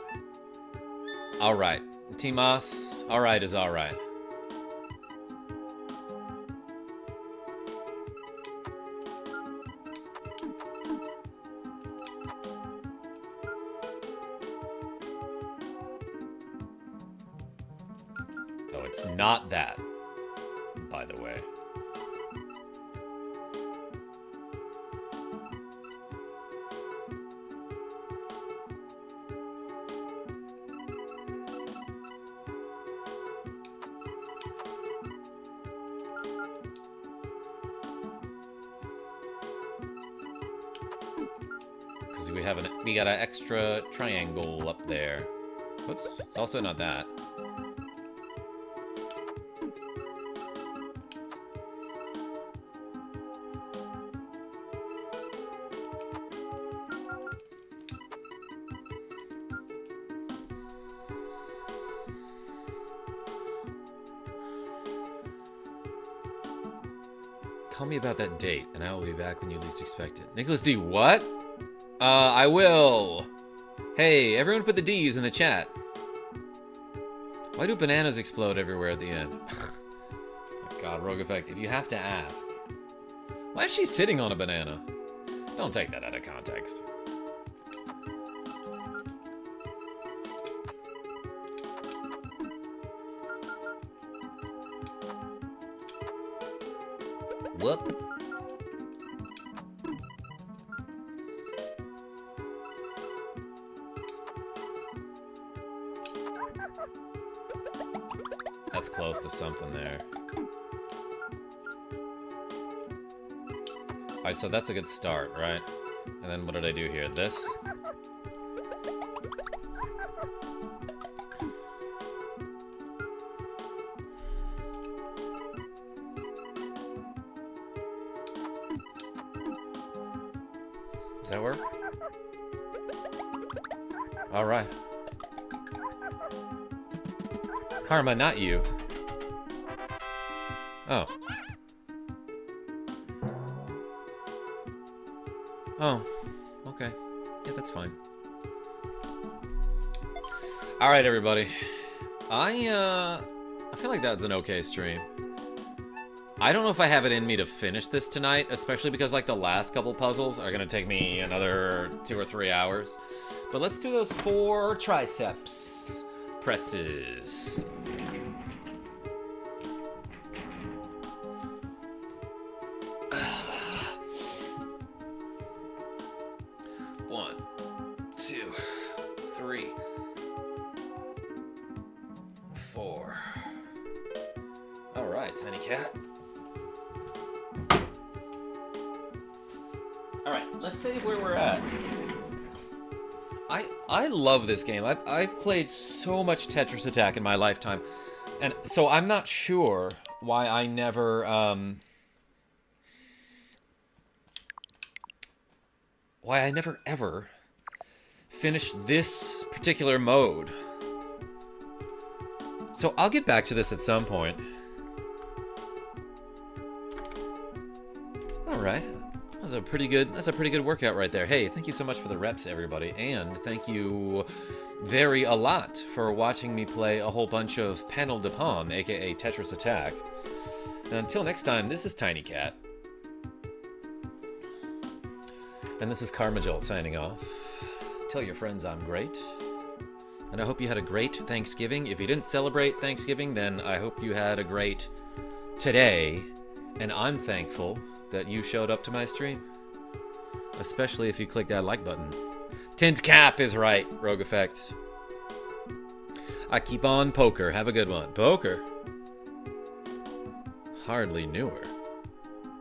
All right. Timas, all right is all right. Oh, it's not that, by the way. We got an extra triangle up there. Whoops, it's also not that. Call me about that date, and I will be back when you least expect it. Nicholas D, what? I will. Hey, everyone put the D's in the chat. Why do bananas explode everywhere at the end? Oh God, rogue effect, if you have to ask. Why is she sitting on a banana? Don't take that out of context. Whoop. That's close to something there. Alright, so that's a good start, right? And then what did I do here? This? Does that work? All right. Karma, not you. Oh. Oh. Okay. Yeah, that's fine. All right, everybody. I feel like that's an okay stream. I don't know if I have it in me to finish this tonight, especially because like the last couple puzzles are gonna take me another 2 or 3 hours. But let's do those 4 triceps presses. One, 2, 3, 4. All right, tiny cat. All right, let's see where we're at. I love this game. I've played so much Tetris Attack in my lifetime, and so I'm not sure why I never ever finished this particular mode. So I'll get back to this at some point. All right. That's a pretty good workout right there. Hey, thank you so much for the reps, everybody. And thank you a lot for watching me play a whole bunch of Panel de Pon, aka Tetris Attack. And until next time, this is Tiny Cat. And this is KarmaJolt signing off. Tell your friends I'm great. And I hope you had a great Thanksgiving. If you didn't celebrate Thanksgiving, then I hope you had a great today. And I'm thankful that you showed up to my stream. Especially if you clicked that like button. Tint cap is right, Rogue Effect. I keep on poker. Have a good one. Poker. Hardly knew her.